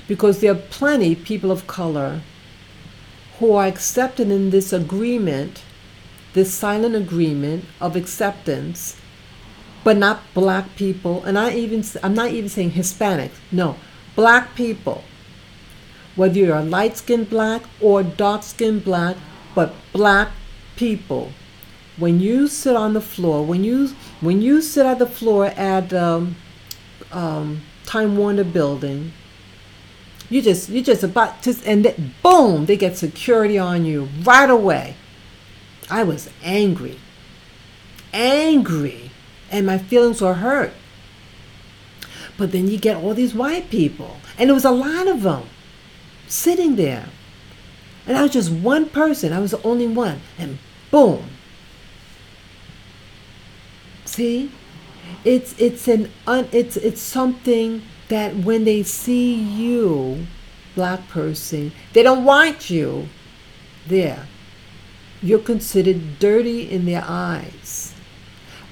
because there are plenty of people of color who are accepted in this agreement, this silent agreement of acceptance, but not black people, and I'm not even saying Hispanics, no, Black people, whether you're a light-skinned black or dark-skinned black, but black people, when you sit on the floor, when you sit at the floor at Time Warner Building, you just about to, and boom, they get security on you right away. I was angry, and my feelings were hurt. But then you get all these white people, and there was a lot of them sitting there, and I was just one person. I was the only one, and boom. See, it's something that when they see you, black person, they don't want you there. You're considered dirty in their eyes.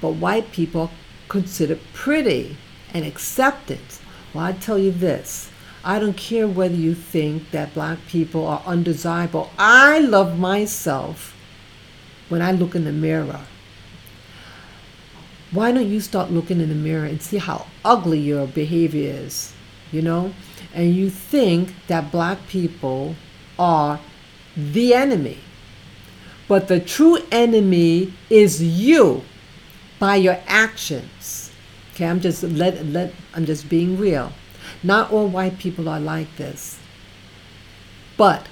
But white people are considered pretty and accepted. Well, I tell you this, I don't care whether you think that black people are undesirable. I love myself when I look in the mirror. Why don't you start looking in the mirror and see how ugly your behavior is, And you think that black people are the enemy. But the true enemy is you by your actions. Okay, I'm just being real. Not all white people are like this. But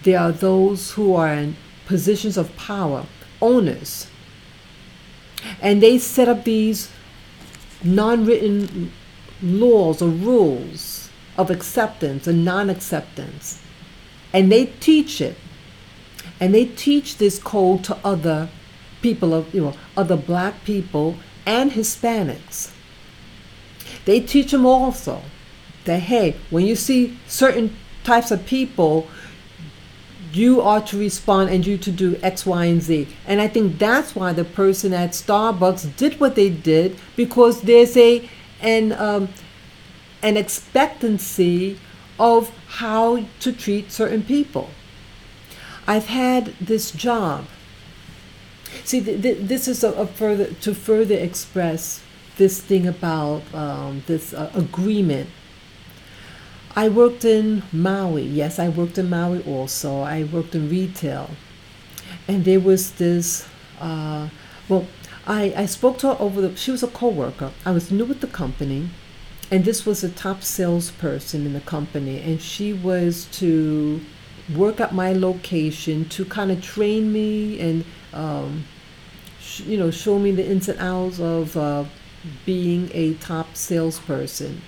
there are those who are in positions of power, owners, and they set up these non-written laws or rules of acceptance and non-acceptance. And they teach it. And they teach this code to other people, other black people and Hispanics. They teach them also that, hey, when you see certain types of people, you are to respond and you to do X, Y, and Z. And I think that's why the person at Starbucks did what they did, because there's an expectancy of how to treat certain people. I've had this job. See, this is to further express this thing about this agreement. I worked in Maui. Yes, I worked in Maui also. I worked in retail. And there was this, I spoke to her she was a co-worker. I was new with the company, and this was a top salesperson in the company, and she was to work at my location to kind of train me and, show me the ins and outs of being a top salesperson.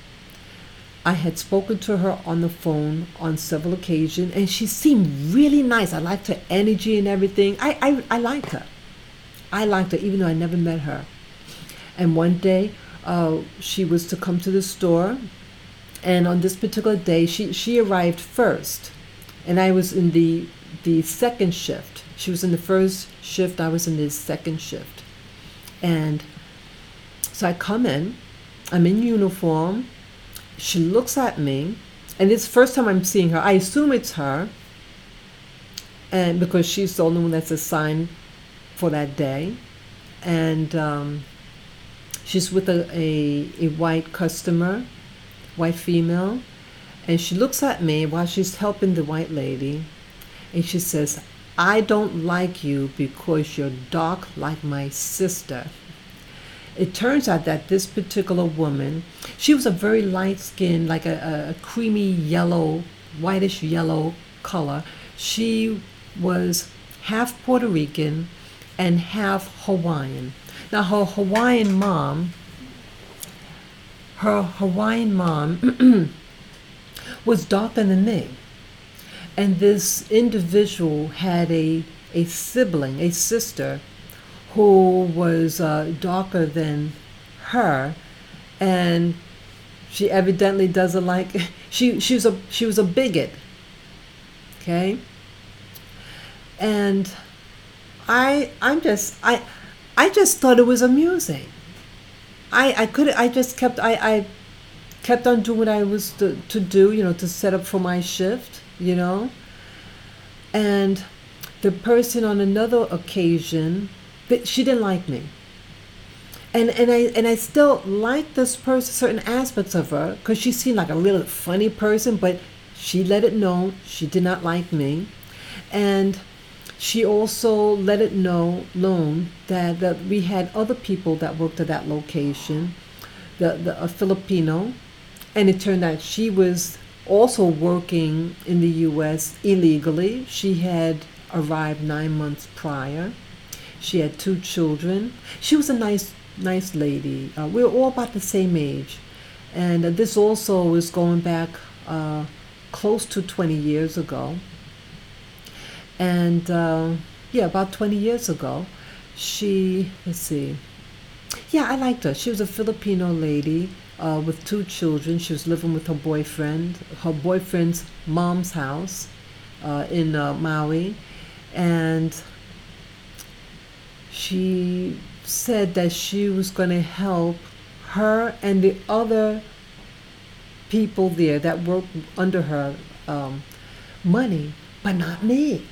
I had spoken to her on the phone on several occasions, and she seemed really nice. I liked her energy and everything. I liked her. I liked her, even though I never met her. And one day, she was to come to the store, and on this particular day, she arrived first, and I was in the second shift. She was in the first shift. I was in the second shift. And so I come in. I'm in uniform. She looks at me, and it's the first time I'm seeing her. I assume it's her, and because she's the only one that's assigned for that day. And she's with a white customer, white female, and she looks at me while she's helping the white lady, and she says, "I don't like you because you're dark like my sister." It turns out that this particular woman, she was a very light skin, like a creamy yellow, whitish yellow color. She was half Puerto Rican and half Hawaiian. Now her Hawaiian mom was darker than me. And this individual had a sibling, a sister, who was darker than her, and she evidently doesn't like. She was a bigot. Okay. And I just thought it was amusing. I kept on doing what I was to do, to set up for my shift, and the person on another occasion, she didn't like me. And I still like this person, certain aspects of her, because she seemed like a little funny person, but she let it know she did not like me. And she also let it known that we had other people that worked at that location, a Filipino, and it turned out she was also working in the U.S. illegally. She had arrived 9 months prior. She had 2 children. She was a nice lady. We were all about the same age. And this also is going back close to 20 years ago. And yeah, about 20 years ago, let's see. Yeah, I liked her. She was a Filipino lady with 2 children. She was living with her boyfriend's mom's house in Maui. And she said that she was going to help her and the other people there that worked under her money, but not me.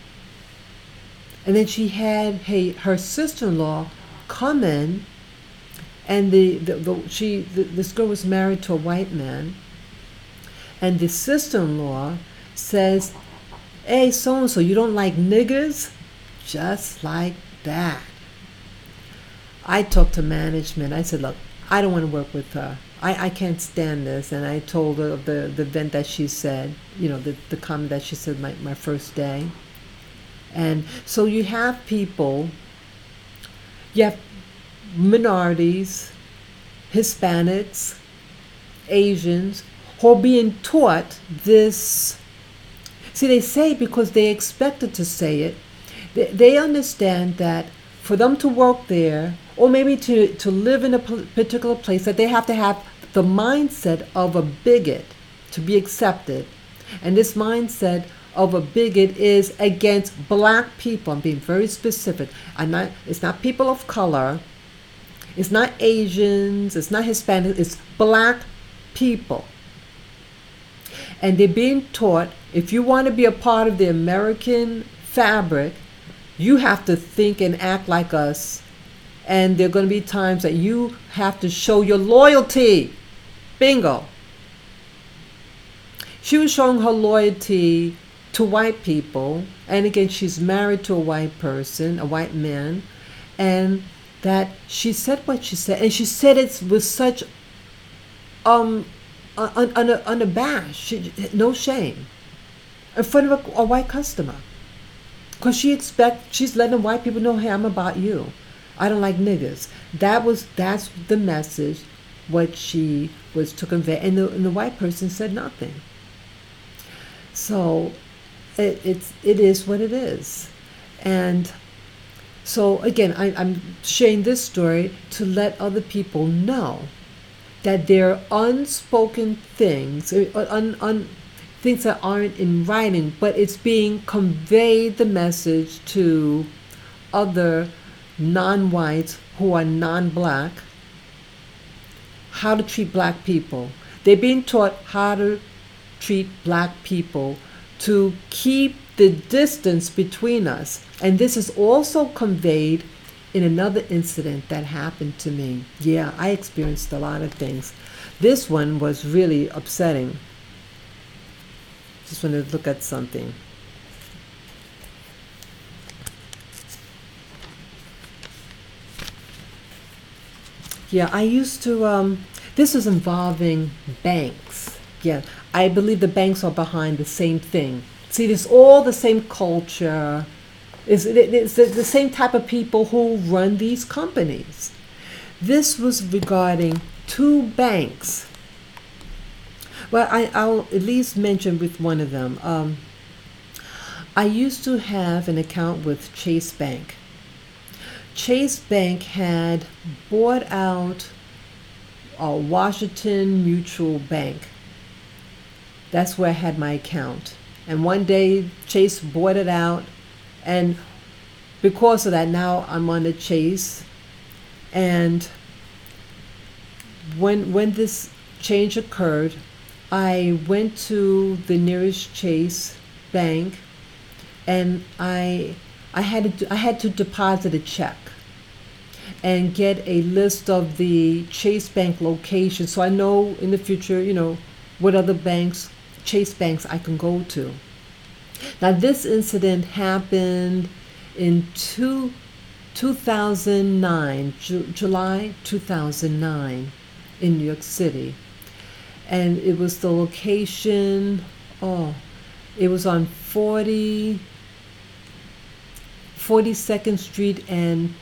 And then she had her sister-in-law come in, and this girl was married to a white man, and the sister-in-law says, "Hey, so-and-so, you don't like niggers?" Just like that. I talked to management. I said, "Look, I don't want to work with her. I can't stand this." And I told her of the event that she said, the comment that she said my first day. And so you have minorities, Hispanics, Asians, who are being taught this. See, they say because they expected to say it, they understand that for them to work there, or maybe to live in a particular place, that they have to have the mindset of a bigot to be accepted. And this mindset of a bigot is against black people. I'm being very specific. It's not people of color. It's not Asians. It's not Hispanic. It's black people. And they're being taught, if you want to be a part of the American fabric, you have to think and act like us. And there are going to be times that you have to show your loyalty. Bingo. She was showing her loyalty to white people. And again, she's married to a white person, a white man. And that she said what she said. And she said it with such unabashed, no shame, in front of a white customer. Because she's letting white people know, hey, I'm about you. I don't like niggers. That's the message, what she was to convey. And the white person said nothing. So it is what it is. And so again, I'm sharing this story to let other people know that there are unspoken things, things that aren't in writing, but it's being conveyed, the message, to other non-whites who are non-black, how to treat black people. They're being taught how to treat black people, to keep the distance between us. And this is also conveyed in another incident that happened to me. Yeah, I experienced a lot of things. This one was really upsetting. Just wanted to look at something. Yeah, I used to, this is involving banks. Yeah, I believe the banks are behind the same thing. See, it's all the same culture. It's the same type of people who run these companies. This was regarding 2 banks. Well, I'll at least mention with one of them. I used to have an account with Chase Bank. Chase Bank had bought out Washington Mutual Bank. That's where I had my account. And one day, Chase bought it out. And because of that, now I'm on the Chase. And when this change occurred, I went to the nearest Chase Bank, and I had to deposit a check. and get a list of the Chase Bank locations so I know in the future, what other banks, Chase banks I can go to. Now, this incident happened in 2009, July 2009 in New York City. And it was the location, it was on 42nd Street and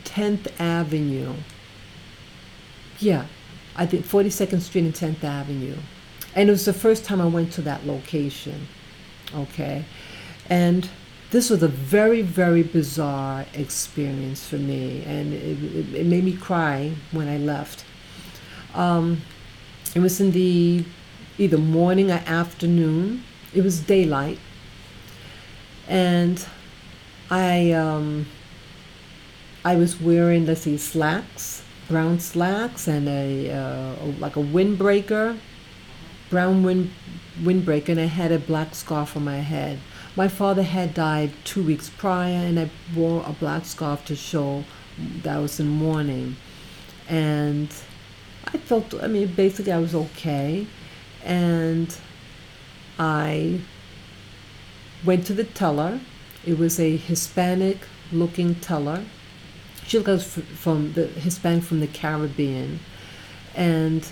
10th Avenue. Yeah, I think 42nd Street and 10th Avenue. And it was the first time I went to that location. Okay. And this was a very, very bizarre experience for me. And it made me cry when I left. It was in the either morning or afternoon. It was daylight. And I was wearing, slacks, brown slacks, and like a windbreaker, brown windbreaker, and I had a black scarf on my head. My father had died 2 weeks prior, and I wore a black scarf to show that I was in mourning. And I felt, basically I was okay. And I went to the teller. It was a Hispanic-looking teller. She was from the Hispanic from the Caribbean. And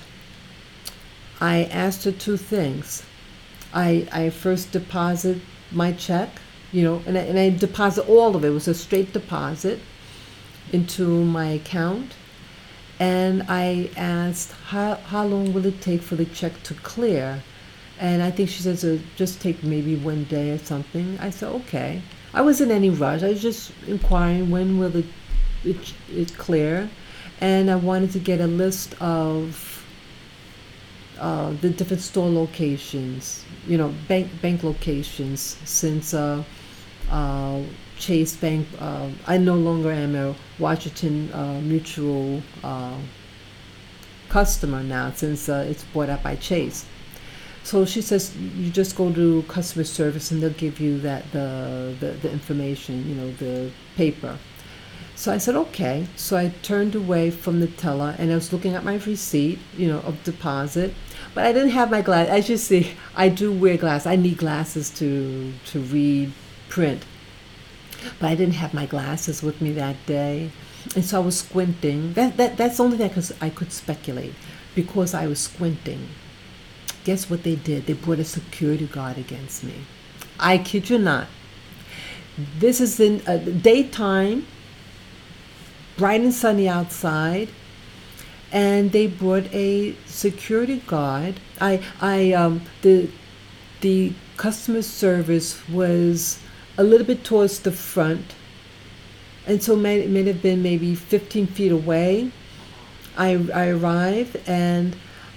I asked her two things. I first deposit my check, and I deposit all of it. It was a straight deposit into my account. And I asked, how long will it take for the check to clear? And I think she says it'll just take maybe 1 day or something. I said, okay. I wasn't in any rush. I was just inquiring when will it clear. And I wanted to get a list of the different store locations, bank locations, since Chase Bank, I no longer am a Washington Mutual customer now, since it's bought up by Chase. So she says you just go to customer service and they'll give you the information, the paper. So I said, okay. So I turned away from the teller and I was looking at my receipt, of deposit. But I didn't have my glasses. As you see, I do wear glasses. I need glasses to read print. But I didn't have my glasses with me that day. And so I was squinting. That's the only thing I could speculate, because I was squinting. Guess what they did? They brought a security guard against me. I kid you not. This is in daytime, bright and sunny outside, and they brought a security guard. The customer service was a little bit towards the front, and so it may have been maybe 15 feet away. I arrived, and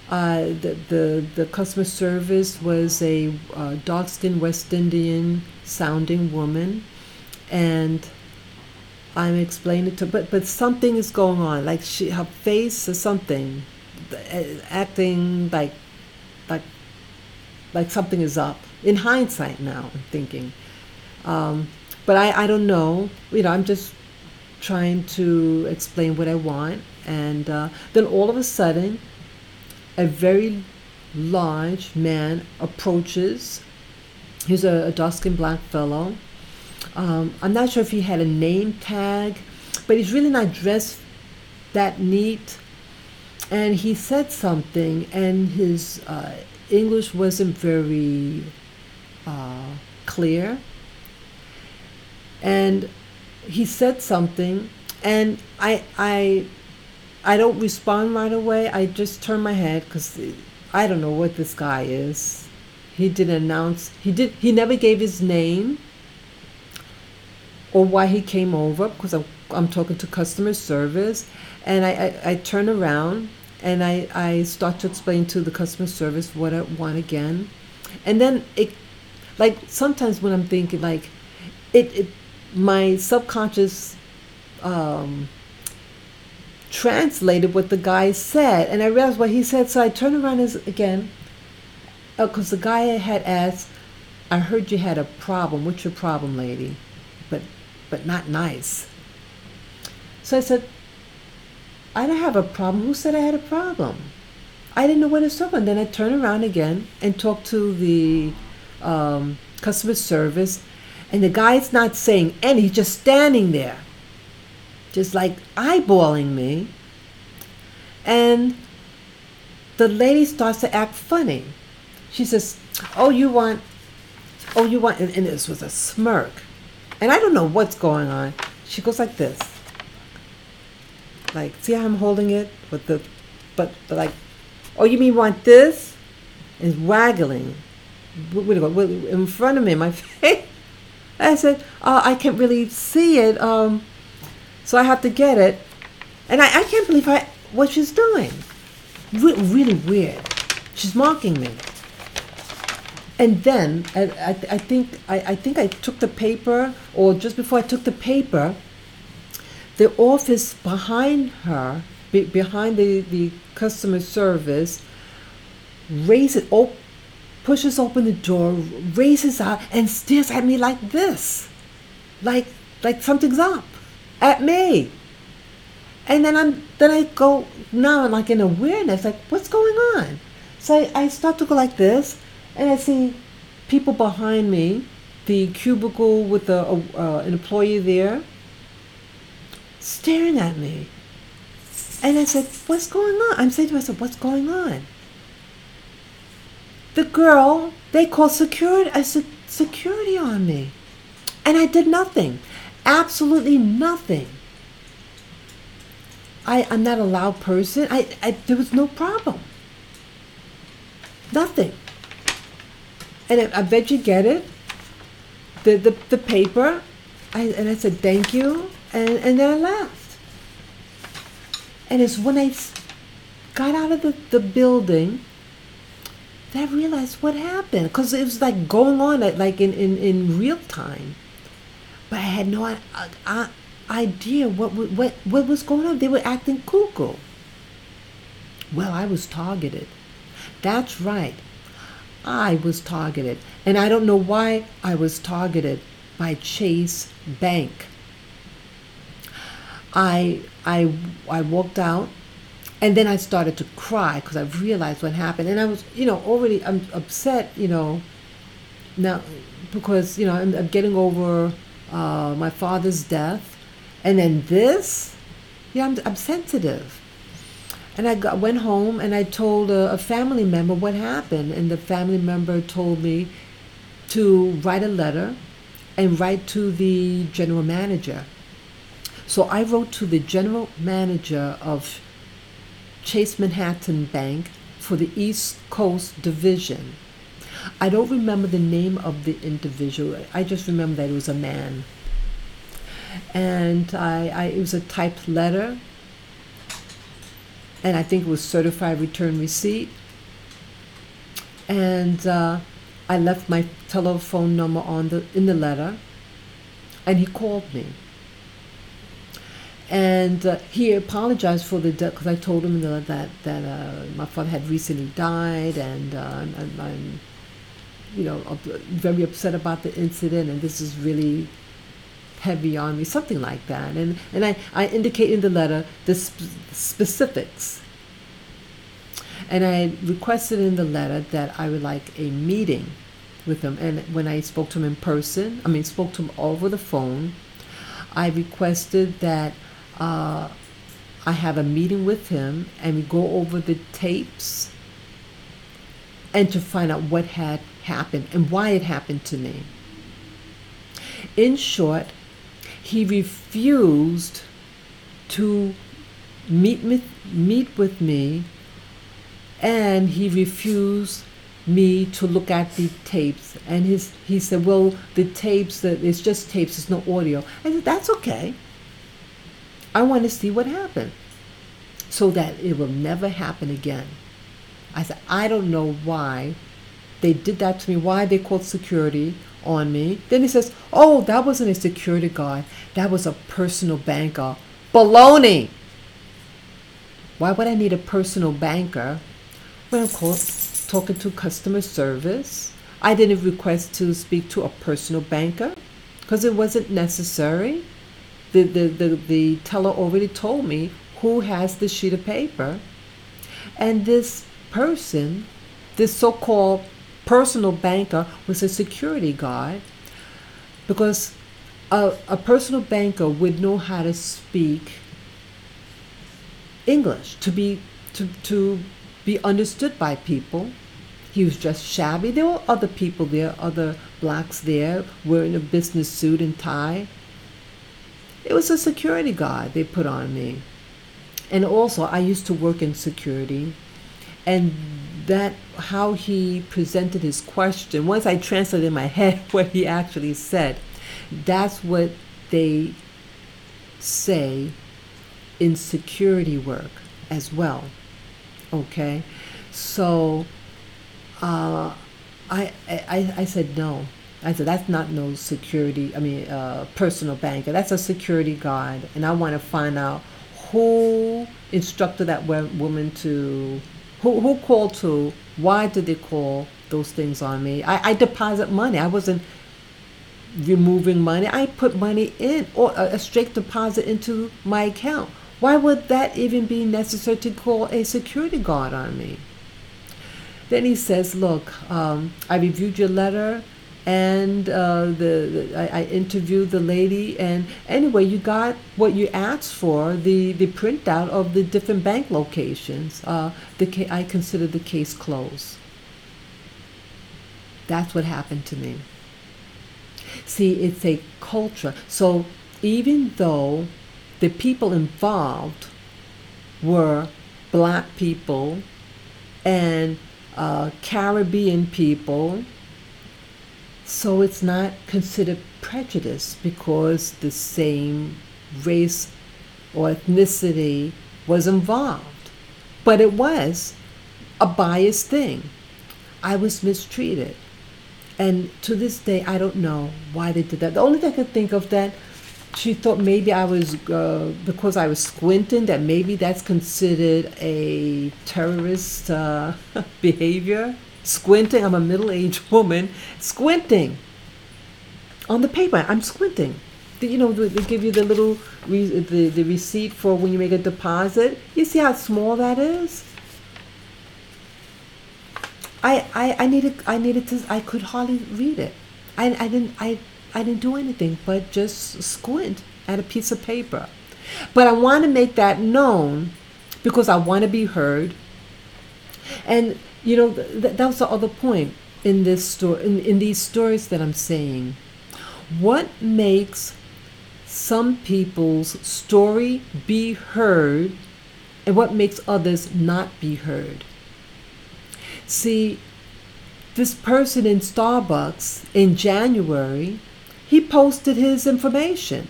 the customer service was a dark-skinned West Indian sounding woman, and I'm explaining to her, but something is going on, like her face or something, acting like something is up. In hindsight now, I'm thinking. But I don't know. I'm just trying to explain what I want. And then all of a sudden, a very large man approaches. He's a dark-skinned black fellow. I'm not sure if he had a name tag, but he's really not dressed that neat. And he said something, and his English wasn't very clear. And he said something, and I don't respond right away. I just turn my head, because I don't know what this guy is. He didn't announce. He never gave his name or why he came over, because I'm talking to customer service. And I turn around and I start to explain to the customer service what I want again. And then sometimes when I'm thinking, my subconscious translated what the guy said, and I realized what he said. So I turn around again, because the guy had asked, I heard you had a problem. What's your problem, lady? But not nice. So I said, I don't have a problem. Who said I had a problem? I didn't know what it was talking about. Then I turned around again and talked to the customer service, and the guy's not saying any, he's just standing there, just like eyeballing me. And the lady starts to act funny. She says, oh, you want, and this was a smirk. And I don't know what's going on. She goes like this. Like, see how I'm holding it? But like, oh, you mean want this? And waggling. In front of me, my face. I said, I can't really see it, so I have to get it. And I can't believe what she's doing. Really weird. She's mocking me. And then I think I took the paper, or just before I took the paper, the office behind her, behind the customer service, pushes open the door, raises out, and stares at me like this, like something's up at me. And then I go, now I'm like in awareness, like what's going on? So I start to go like this, and I see people behind me, the cubicle with an employee there, staring at me. And I said, what's going on? I'm saying to myself, what's going on? The girl, they called security. I said, security on me. And I did nothing. Absolutely nothing. I'm not a loud person. There was no problem. Nothing. And I bet you get it. The paper. And I said, thank you. And then I left. And it's when I got out of the building that I realized what happened, because it was like going on like in real time, but I had no idea what was going on. They were acting cuckoo. Well, I was targeted. That's right, I was targeted, and I don't know why I was targeted by Chase Bank. I walked out. And then I started to cry because I realized what happened. And I was, already I'm upset, now because, I'm getting over my father's death. And then this, I'm sensitive. And I went home and I told a family member what happened. And the family member told me to write a letter and write to the general manager. So I wrote to the general manager of Chase Manhattan Bank for the East Coast Division. I don't remember the name of the individual. I just remember that it was a man. And it was a typed letter. And I think it was certified return receipt. And I left my telephone number in the letter. And he called me. And he apologized for the death, because I told him that my father had recently died, and I'm very upset about the incident, and this is really heavy on me, something like that. And I indicate in the letter the specifics. And I requested in the letter that I would like a meeting with him. And when I spoke to him spoke to him over the phone, I requested that I have a meeting with him and we go over the tapes and to find out what had happened and why it happened to me. In short, he refused to meet with me, and he refused me to look at the tapes. And he said, well, the tapes, it's just tapes, it's no audio. I said, that's okay. I want to see what happened so that it will never happen again. I said, I don't know why they did that to me, why they called security on me. Then he says, oh, that wasn't a security guard. That was a personal banker. Baloney! Why would I need a personal banker when I'm talking to customer service? I didn't request to speak to a personal banker because it wasn't necessary. the teller already told me who has the sheet of paper. And this person, this so-called personal banker, was a security guard, because a personal banker would know how to speak English to be understood by people. He was dressed shabby. There were other people there, other blacks there, wearing a business suit and tie. It was a security guard they put on me. And also, I used to work in security, and that how he presented his question, once I translated in my head what he actually said, that's what they say in security work as well. Okay, so I said no. I said that's not no security. Personal banker. That's a security guard, and I want to find out who instructed that woman to, who called to, why did they call those things on me. I deposit money. I wasn't removing money. I put money in, or a straight deposit into my account. Why would that even be necessary to call a security guard on me? Then he says, look, I reviewed your letter, and I interviewed the lady, and anyway, you got what you asked for, the printout of the different bank locations. I consider the case closed. That's what happened to me. See, it's a culture. So even though the people involved were black people and Caribbean people, so it's not considered prejudice because the same race or ethnicity was involved. But it was a biased thing. I was mistreated. And to this day, I don't know why they did that. The only thing I could think of, that she thought maybe I was, because I was squinting, that maybe that's considered a terrorist behavior. Squinting. I'm a middle-aged woman squinting on the paper. I'm squinting. They give you the little the receipt for when you make a deposit. You see how small that is? I needed to. I could hardly read it. I didn't do anything but just squint at a piece of paper. But I want to make that known because I want to be heard. And that was the other point in this story, in these stories that I'm saying. What makes some people's story be heard, and what makes others not be heard? See, this person in Starbucks in January, he posted his information.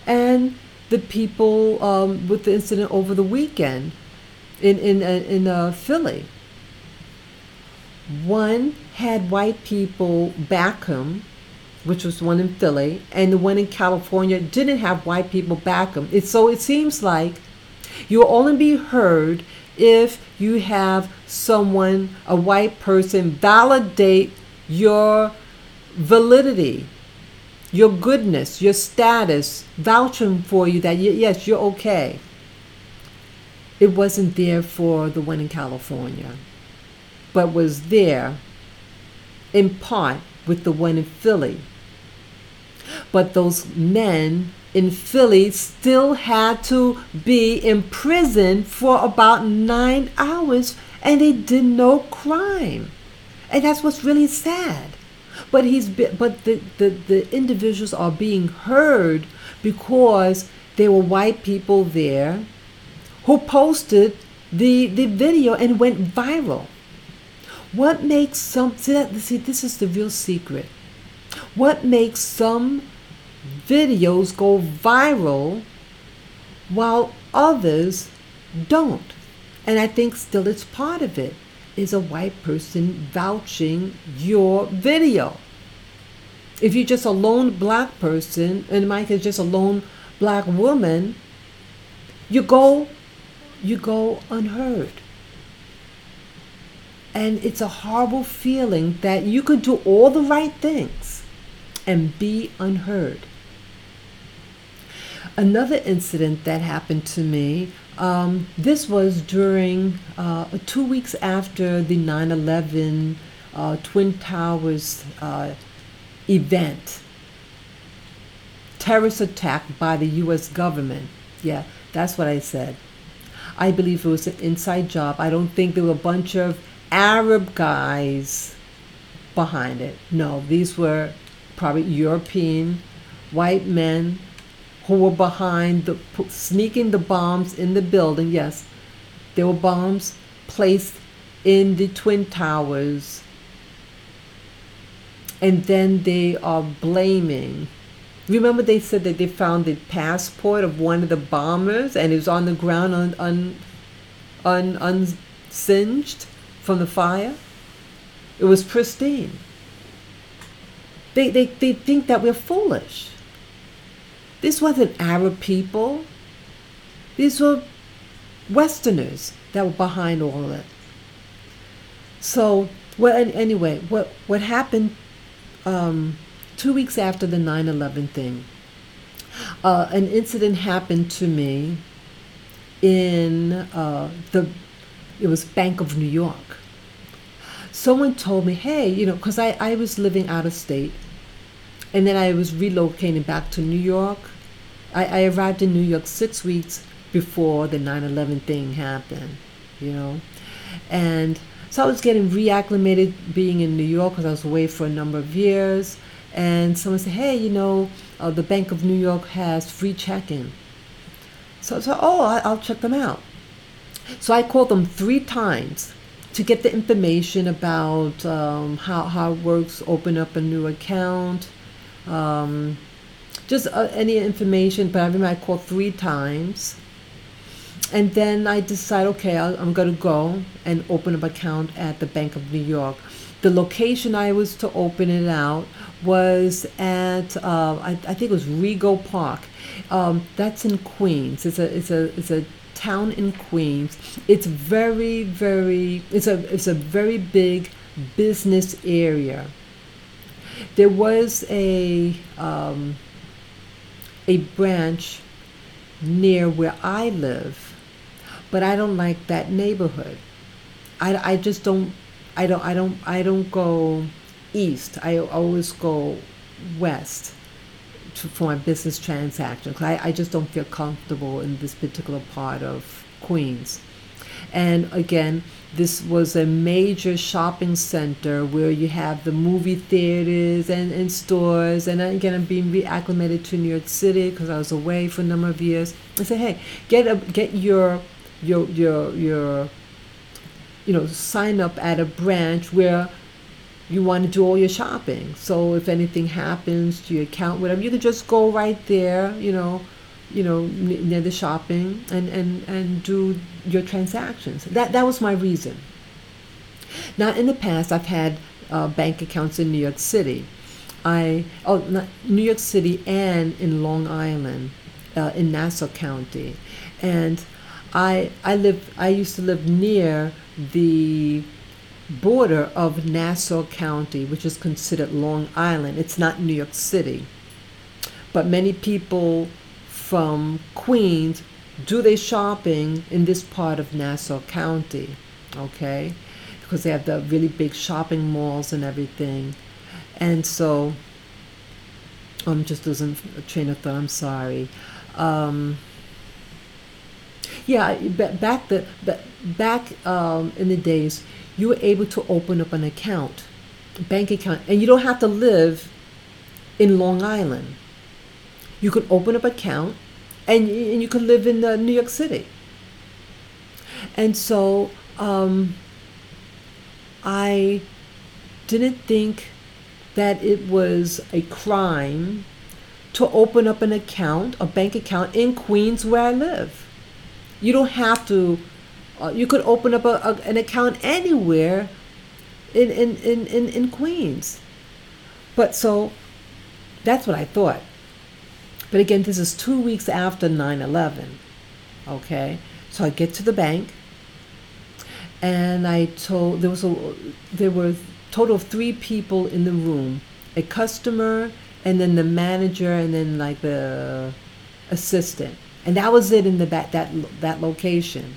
And the people with the incident over the weekend in Philly, one had white people back him, which was the one in Philly, and the one in California didn't have white people back him. So it seems like you'll only be heard if you have someone, a white person, validate your validity, your goodness, your status, vouching for you that yes, you're okay. It wasn't there for the one in California, but was there in part with the one in Philly. But those men in Philly still had to be in prison for about 9 hours, and they did no crime. And that's what's really sad. But the individuals are being heard because there were white people there who posted the video and went viral. What makes some see this is the real secret. What makes some videos go viral while others don't? And I think still it's part of it is a white person vouching your video. If you're just a lone black person, and Mike is just a lone black woman, you go unheard. And it's a horrible feeling that you could do all the right things and be unheard. Another incident that happened to me, this was during 2 weeks after the 9/11 Twin Towers event, terrorist attack by the U.S. government. Yeah, that's what I said. I believe it was an inside job. I don't think there were a bunch of Arab guys behind it. No, these were probably European white men who were behind sneaking the bombs in the building. Yes, there were bombs placed in the Twin Towers, and then they are blaming. Remember, they said that they found the passport of one of the bombers, and it was on the ground unsinged from the fire. It was pristine. They think that we're foolish. This wasn't Arab people. These were Westerners that were behind all of it. So, well, anyway, what happened 2 weeks after the 9/11 thing? An incident happened to me in it was Bank of New York. Someone told me, hey, because I was living out of state, and then I was relocating back to New York. I arrived in New York 6 weeks before the 9/11 thing happened, And so I was getting reacclimated being in New York because I was away for a number of years. And someone said, hey, the Bank of New York has free check-in. So I'll check them out. So I called them 3 times to get the information about how it works, open up a new account, just any information. But I remember I called 3 times. And then I decided, okay, I'm going to go and open up an account at the Bank of New York. The location I was to open it out was at, I think it was Rego Park. That's in Queens. It's a town in Queens. It's very, very, it's a very big business area. There was a branch near where I live, but I don't like that neighborhood. I just don't. I don't go east. I always go west for my business transactions. I just don't feel comfortable in this particular part of Queens. And again, this was a major shopping center where you have the movie theaters and stores. And again, I'm being reacclimated to New York City because I was away for a number of years. I said, hey, get your sign up at a branch where you want to do all your shopping. So if anything happens to your account, whatever, you can just go right there, near the shopping and do your transactions. That was my reason. Now, in the past, I've had bank accounts in New York City. New York City and in Long Island, in Nassau County, and I used to live near the border of Nassau County, which is considered Long Island. It's not New York City. But many people from Queens do their shopping in this part of Nassau County, okay? Because they have the really big shopping malls and everything. And so, I'm just losing a train of thought, I'm sorry. Back in the days, you were able to open up an account, a bank account, and you don't have to live in Long Island. You could open up an account, and you could live in New York City. And so I didn't think that it was a crime to open up an account, a bank account in Queens where I live. You don't have to. You could open up an account anywhere in Queens. But so that's what I thought. But again, this is 2 weeks after 9/11. Okay, so I get to the bank, and there were a total of 3 people in the room: a customer, and then the manager, and then like the assistant. And that was it in the back, that location.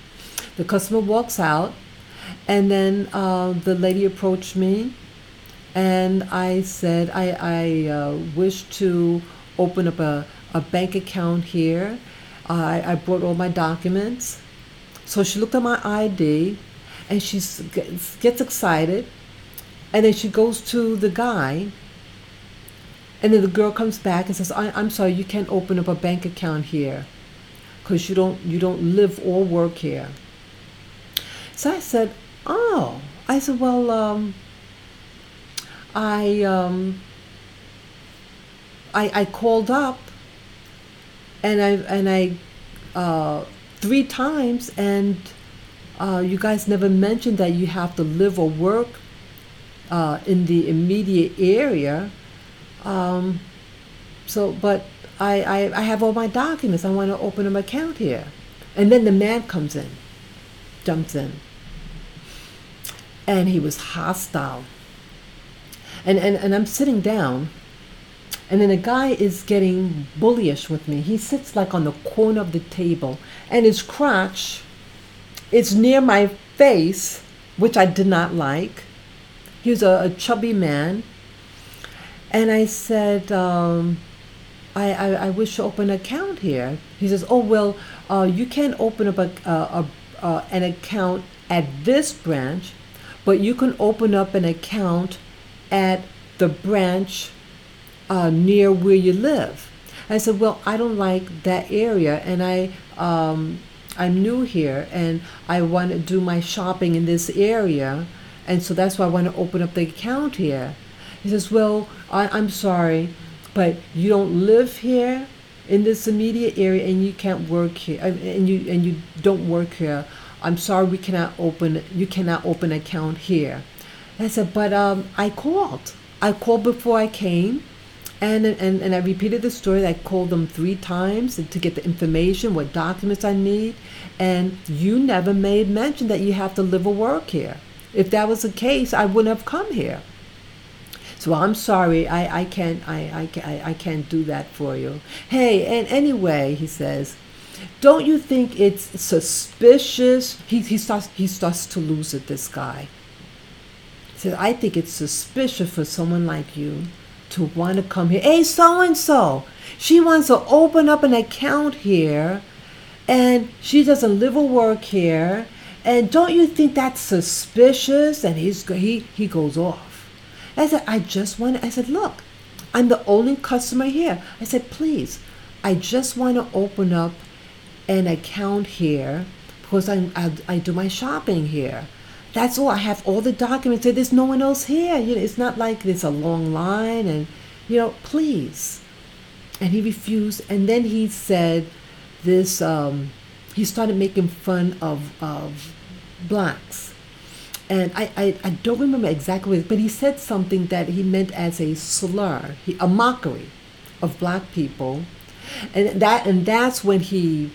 The customer walks out, and then the lady approached me, and I said, I wish to open up a bank account here. I brought all my documents. So she looked at my ID, and she gets excited, and then she goes to the guy, and then the girl comes back and says, I'm sorry, you can't open up a bank account here because you don't live or work here. So I said, oh. I said, well, I called up, and I 3 times, and you guys never mentioned that you have to live or work in the immediate area. But I have all my documents. I want to open an account here. And then the man jumps in. And he was hostile. And I'm sitting down, and then the guy is getting bullyish with me. He sits like on the corner of the table, and his crotch is near my face, which I did not like. He was a chubby man. And I said, I wish to open an account here. He says, oh, well, you can't open up an account at this branch, but you can open up an account at the branch near where you live. I said, well, I don't like that area, and I'm new here, and I want to do my shopping in this area, and so that's why I want to open up the account here. He says, well, I'm sorry, but you don't live here in this immediate area, and you can't work here, and you don't work here. I'm sorry, you cannot open an account here. And I said, but I called before I came, and I repeated the story. I called them 3 times to get the information, what documents I need, and you never made mention that you have to live or work here. If that was the case, I wouldn't have come here. So I'm sorry, I can't do that for you. Hey, and anyway, he says, don't you think it's suspicious? He starts to lose it, this guy. He said, I think it's suspicious for someone like you to want to come here. Hey, so-and-so, she wants to open up an account here, and she doesn't live or work here, and don't you think that's suspicious? And he goes off. I said, I said, look, I'm the only customer here. I said, please, I just want to open up an account here because I do my shopping here. That's all. I have all the documents. There's no one else here. It's not like there's a long line, and please. And he refused. And then he said this. He started making fun of blacks. And I don't remember exactly what, but he said something that he meant as a slur, a mockery of black people, and that's when he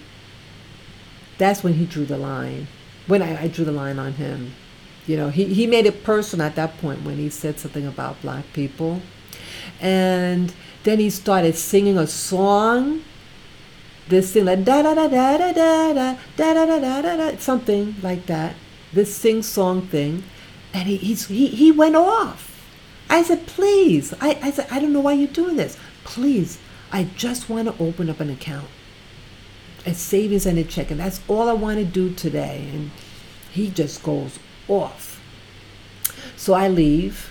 drew the line. When I drew the line on him, he made it personal at that point when he said something about black people, and then he started singing a song. This thing like da da da da da da da da da da da da, something like that. This sing-song thing, and he went off. I said, please. I said, I don't know why you're doing this. Please, I just want to open up an account, a savings and a checking. That's all I want to do today. And he just goes off. So I leave,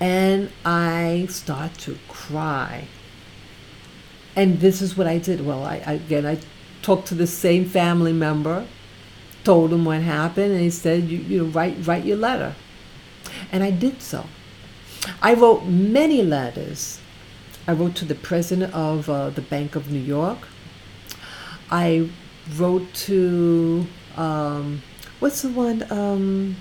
and I start to cry. And this is what I did. Well, I talked to the same family member, told him what happened, and he said, you write your letter. And I did so. I wrote many letters. I wrote to the president of the Bank of New York. I wrote to, what's the one,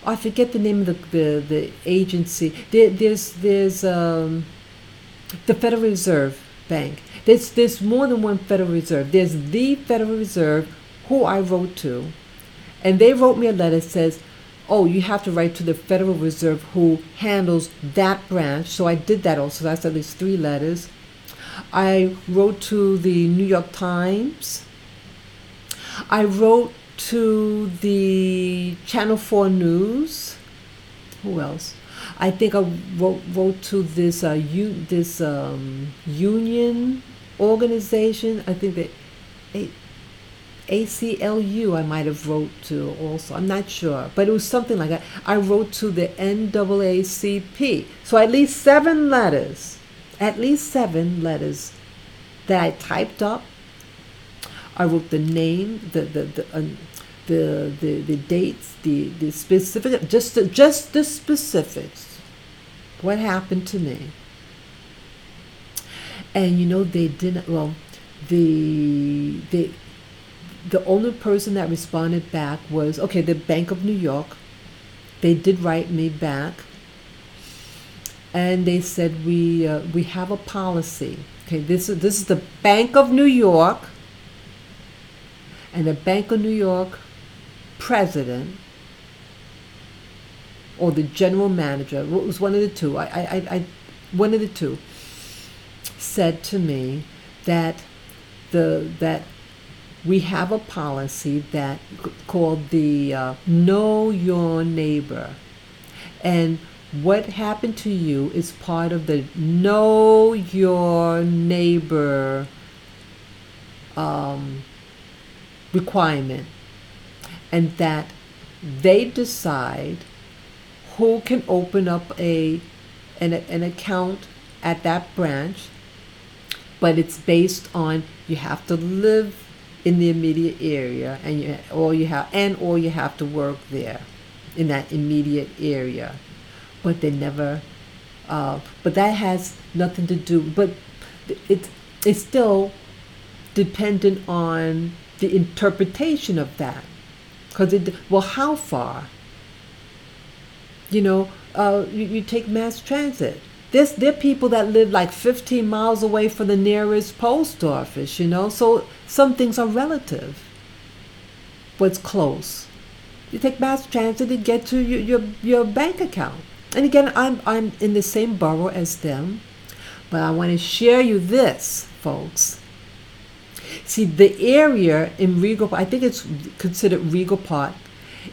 I forget the name of the agency. There's the Federal Reserve Bank. There's more than one Federal Reserve. There's the Federal Reserve, who I wrote to, and they wrote me a letter that says, oh, you have to write to the Federal Reserve who handles that branch. So I did that also. That's at least 3 letters. I wrote to the New York Times. I wrote to the Channel 4 News. Who else? I think I wrote to this union organization. I think that ACLU I might have wrote to also. I'm not sure, but it was something like that. I wrote to the NAACP. So at least 7 letters. At least 7 letters that I typed up. I wrote the name, the dates, the specific, just the specifics. What happened to me? And they didn't. Well, the only person that responded back was the Bank of New York. They did write me back, and they said we have a policy. Okay, this is the Bank of New York. And the Bank of New York president or the general manager, it was one of the two, one of the two, said to me that that we have a policy that called the Know Your Neighbor. And what happened to you is part of the Know Your Neighbor requirement, and that they decide who can open up an account at that branch, but it's based on you have to live in the immediate area or you have to work there in that immediate area. But they never but that has nothing to do, but it's still dependent on the interpretation of that, because how far? You take mass transit. There are people that live like 15 miles away from the nearest post office. So some things are relative. What's close? You take mass transit to get to your bank account. And again, I'm in the same borough as them, but I want to share you this, folks. See, the area in Regal, I think it's considered Regal Park,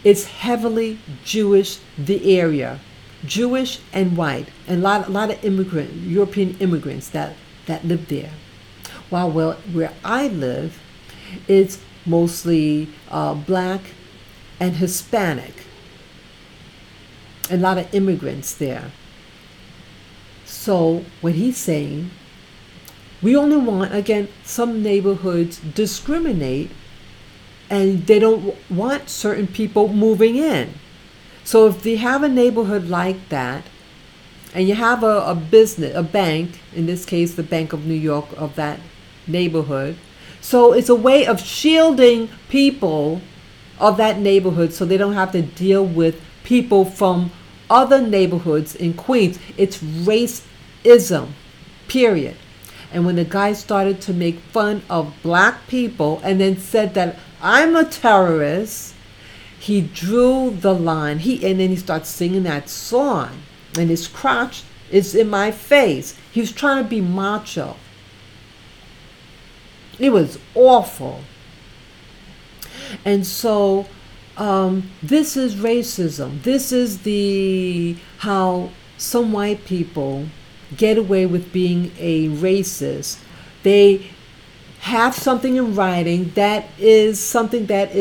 it's heavily Jewish, the area. Jewish and white, and a lot of European immigrants that live there. While where I live, it's mostly black and Hispanic. A lot of immigrants there. So what he's saying, we only want, again, some neighborhoods discriminate and they don't want certain people moving in. So if they have a neighborhood like that, and you have a business, a bank, in this case the Bank of New York of that neighborhood, so it's a way of shielding people of that neighborhood so they don't have to deal with people from other neighborhoods in Queens. It's racism, period. And when the guy started to make fun of black people and then said that I'm a terrorist, he drew the line. And then he starts singing that song, and his crotch is in my face. He was trying to be macho. It was awful. And so this is racism. This is how some white people get away with being a racist. They have something in writing that is something that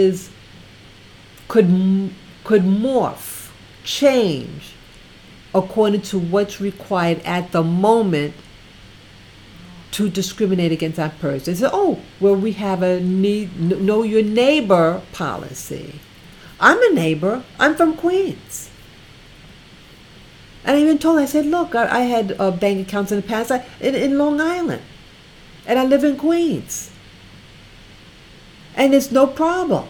could morph, change according to what's required at the moment to discriminate against that person. They say, we have a know your neighbor policy. I'm a neighbor. I'm from Queens. And I even told her, I said, look, I had bank accounts in the past in Long Island. And I live in Queens. And it's no problem.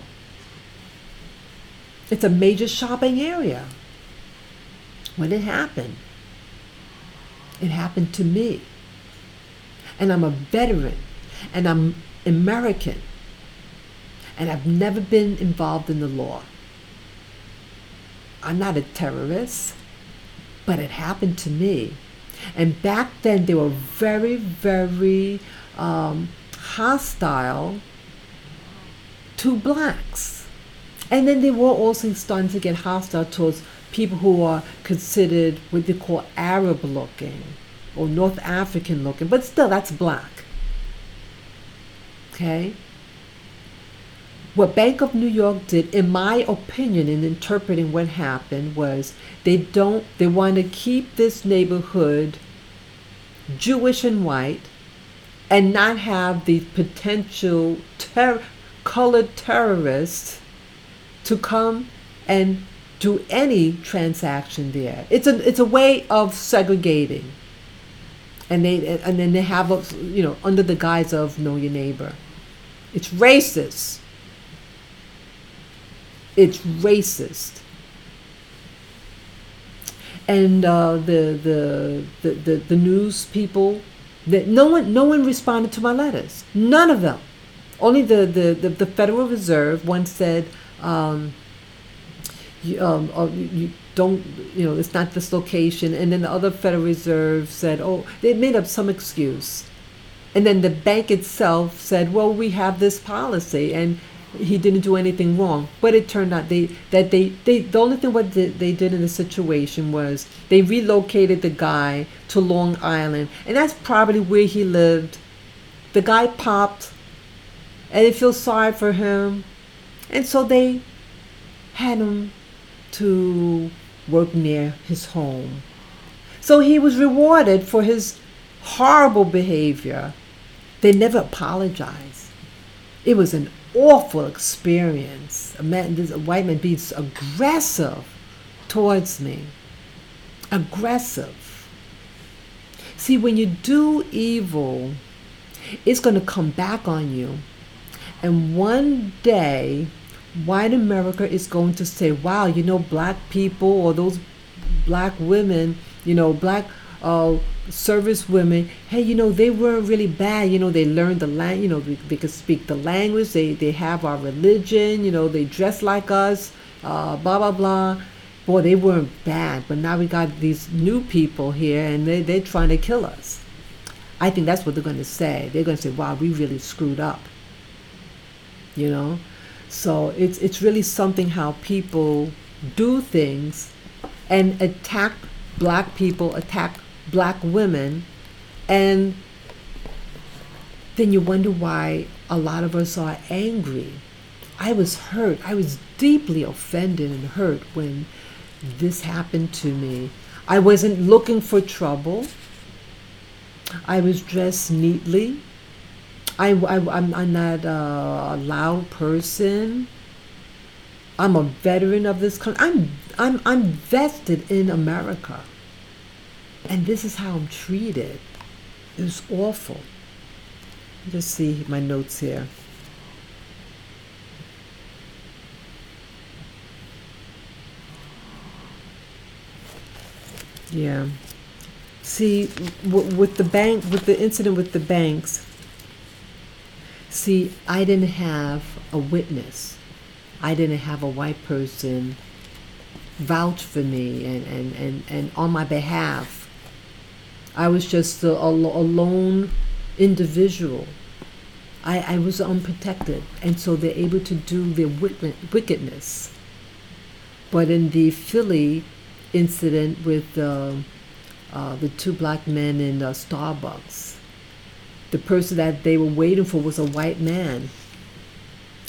It's a major shopping area. When it happened to me. And I'm a veteran. And I'm American. And I've never been involved in the law. I'm not a terrorist. But it happened to me. And back then, they were very, very hostile to blacks. And then they were also starting to get hostile towards people who are considered what they call Arab looking or North African looking, but still, that's black. Okay? What Bank of New York did, in my opinion, in interpreting what happened, was they want to keep this neighborhood Jewish and white and not have the potential colored terrorists to come and do any transaction there. It's a way of segregating, and then they have under the guise of know your neighbor. It's racist. It's racist. And the news people, that no one responded to my letters. None of them. Only the Federal Reserve once said, you don't, it's not this location. And then the other Federal Reserve said, they made up some excuse. And then the bank itself said, well, we have this policy, and he didn't do anything wrong. But it turned out the only thing what they did in the situation was they relocated the guy to Long Island, and that's probably where he lived. The guy popped, and they feel sorry for him, and so they had him to work near his home. So he was rewarded for his horrible behavior. They never apologized. It was an awful experience. A white man being aggressive towards me. Aggressive. See, when you do evil, it's going to come back on you. And one day, white America is going to say, wow, black people or those black women, black service women, hey, they weren't really bad. They learned the language, they could speak the language, they have our religion, they dress like us, blah, blah, blah. Boy, they weren't bad, but now we got these new people here, and they're trying to kill us. I think that's what they're going to say. They're going to say, wow, we really screwed up. So it's really something how people do things and attack black people, attack black women, and then you wonder why a lot of us are angry. I was hurt. I was deeply offended and hurt when this happened to me. I wasn't looking for trouble. I was dressed neatly. I'm not a loud person. I'm a veteran of this country. I'm vested in America. And this is how I'm treated. It was awful. Just see my notes here. Yeah. See, with the incident with the banks, see, I didn't have a witness. I didn't have a white person vouch for me and on my behalf. I was just a lone individual. I was unprotected, and so they're able to do their wickedness. But in the Philly incident with the two black men in Starbucks, the person that they were waiting for was a white man,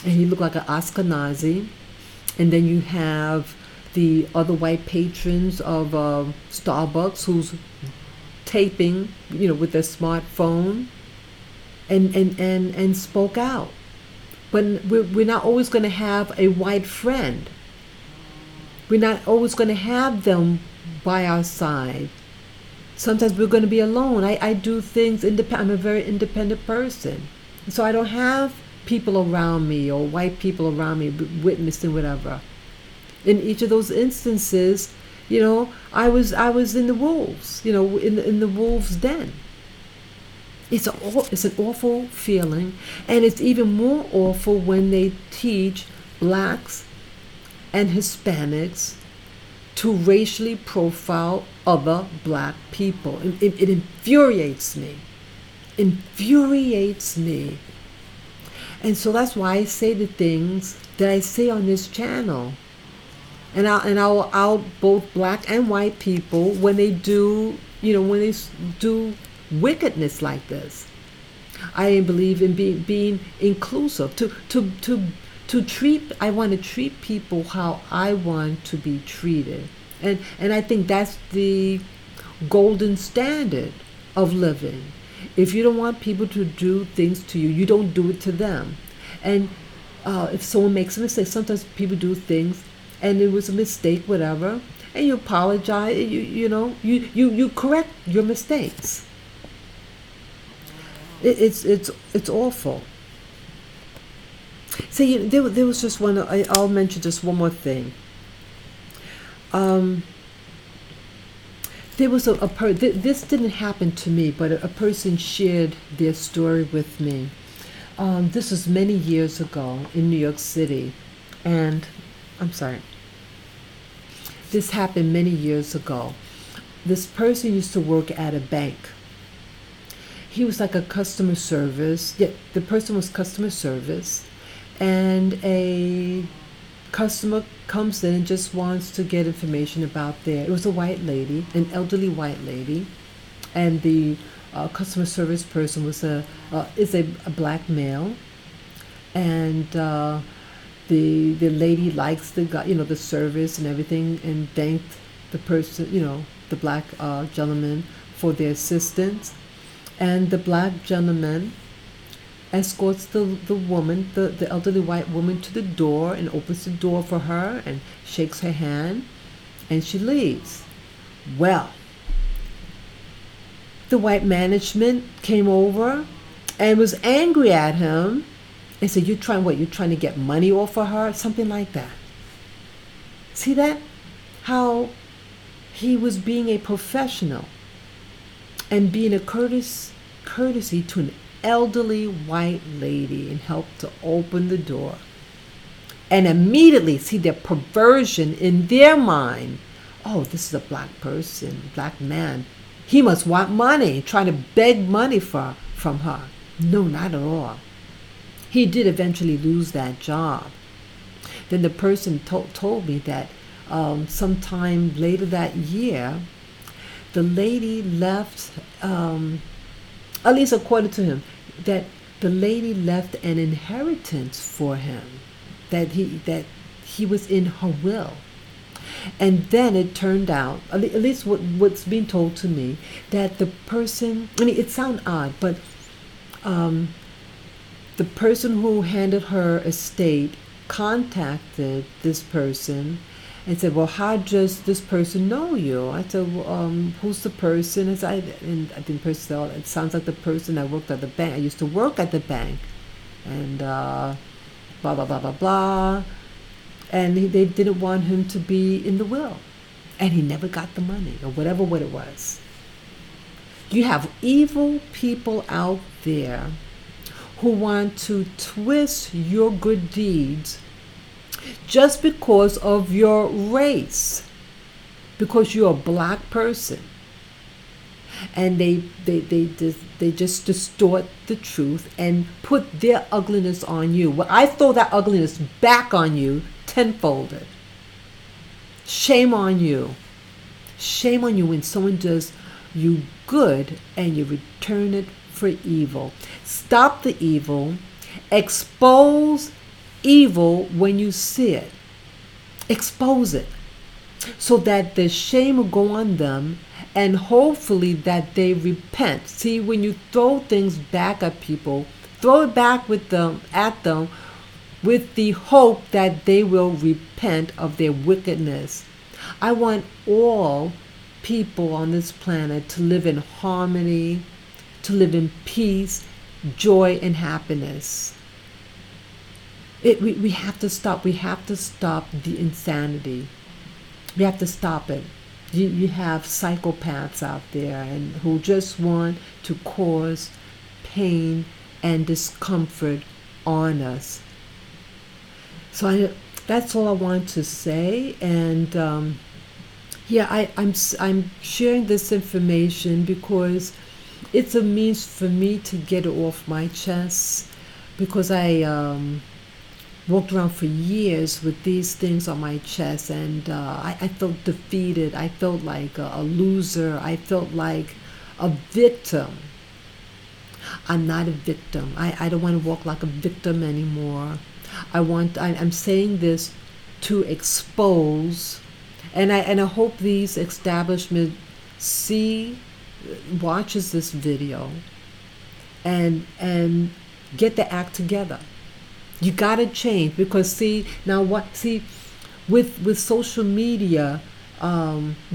and he looked like an Ashkenazi. And then you have the other white patrons of Starbucks who's taping, with their smartphone, and spoke out. But we're not always going to have a white friend. We're not always going to have them by our side. Sometimes we're going to be alone. I do things independent. I'm a very independent person. So I don't have people around me or white people around me witnessing whatever. In each of those instances, I was in the wolves, in the wolves' den. It's an awful feeling, and it's even more awful when they teach blacks and Hispanics to racially profile other black people. It infuriates me. Infuriates me. And so that's why I say the things that I say on this channel. And I'll out both black and white people when they do, when they do wickedness like this. I believe in being inclusive. To treat, I want to treat people how I want to be treated. And I think that's the golden standard of living. If you don't want people to do things to you, you don't do it to them. And if someone makes a mistake, sometimes people do things and it was a mistake, whatever, and you apologize, you correct your mistakes. It's awful. See, there was just one. I'll mention just one more thing. There was this didn't happen to me, but a person shared their story with me. This was many years ago in New York City, and I'm sorry. This happened many years ago. This person used to work at a bank. He was like a customer service. Yeah, the person was customer service, and a customer comes in and just wants to get information about it was a white lady, an elderly white lady, and the customer service person was is a black male, and the lady likes the guy, the service and everything, and thanked the person, the black gentleman for their assistance, and the black gentleman escorts the woman, the elderly white woman, to the door and opens the door for her and shakes her hand, and she leaves. Well, the white management came over and was angry at him and said, "You're trying to get money off of her?" Something like that. See that? How he was being a professional and being a courtesy to an elderly white lady and helped to open the door. And immediately see their perversion in their mind. Oh, this is a black person, black man. He must want money, trying to beg money from her. No, not at all. He did eventually lose that job. Then the person told me that sometime later that year, the lady left, at least according to him, that the lady left an inheritance for him, that he was in her will. And then it turned out, at least what's being told to me, that the person, it sounds odd, but the person who handled her estate contacted this person and said, "Well, how does this person know you?" I said, "Well, who's the person?" And I think the person said, "It sounds like the person I worked at the bank. I used to work at the bank." And blah, blah, blah, blah, blah. And they didn't want him to be in the will. And he never got the money, or whatever what it was. You have evil people out there who want to twist your good deeds just because of your race, because you're a black person. And they just distort the truth and put their ugliness on you. Well, I throw that ugliness back on you tenfolded. Shame on you. Shame on you when someone does you good and you return it for evil. Stop the evil. Expose evil when you see it. Expose it so that the shame will go on them, and hopefully that they repent. See, when you throw things back at people, throw it back at them with the hope that they will repent of their wickedness. I want all people on this planet to live in harmony, to live in peace, joy, and happiness. We have to stop. We have to stop the insanity. We have to stop it. You have psychopaths out there and who just want to cause pain and discomfort on us. So that's all I want to say. And Yeah, I'm sharing this information because it's a means for me to get it off my chest, because I walked around for years with these things on my chest, and I felt defeated. I felt like a loser. I felt like a victim. I'm not a victim. I don't want to walk like a victim anymore. I'm saying this to expose, and I hope these establishments watches this video, and get the act together. You gotta change, because with social media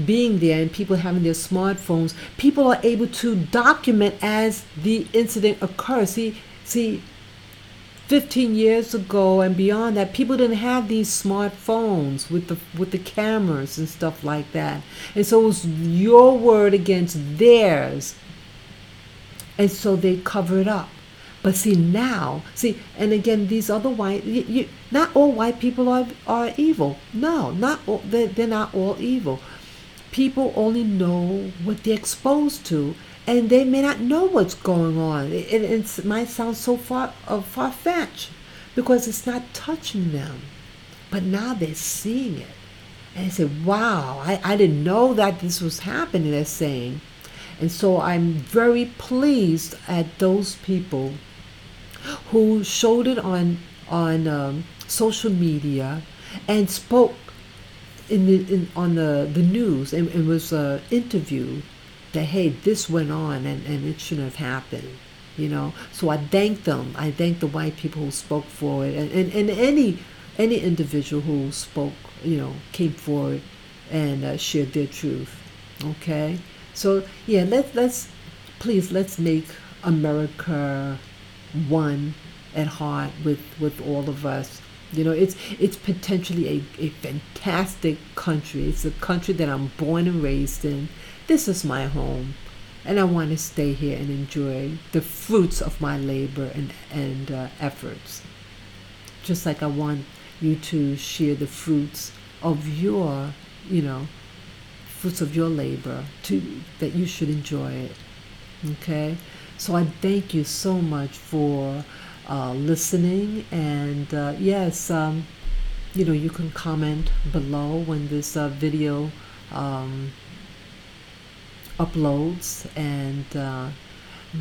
being there and people having their smartphones, people are able to document as the incident occurs. See, 15 years ago and beyond that, people didn't have these smartphones with the cameras and stuff like that, and so it was your word against theirs, and so they cover it up. But now, and again, these other not all white people are evil. No, not all, they're not all evil. People only know what they're exposed to, and they may not know what's going on. It might sound so far-fetched, because it's not touching them. But now they're seeing it, and they say, wow, I didn't know that this was happening, they're saying. And so I'm very pleased at those people who showed it on social media and spoke on the news, and was interviewed that, hey, this went on, and it shouldn't have happened. So I thank them. I thank the white people who spoke for it, and any individual who spoke, came forward and shared their truth. Okay, so yeah, let's make America one at heart with all of us. It's potentially a fantastic country. It's a country that I'm born and raised in. This is my home, and I want to stay here and enjoy the fruits of my labor and efforts. Just like I want you to share the fruits of your, fruits of your labor, that you should enjoy it. Okay? So I thank you so much for listening, and yes, you can comment below when this video uploads, and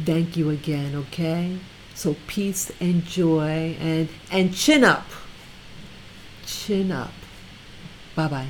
thank you again. Okay, so peace and joy, and chin up. Bye bye.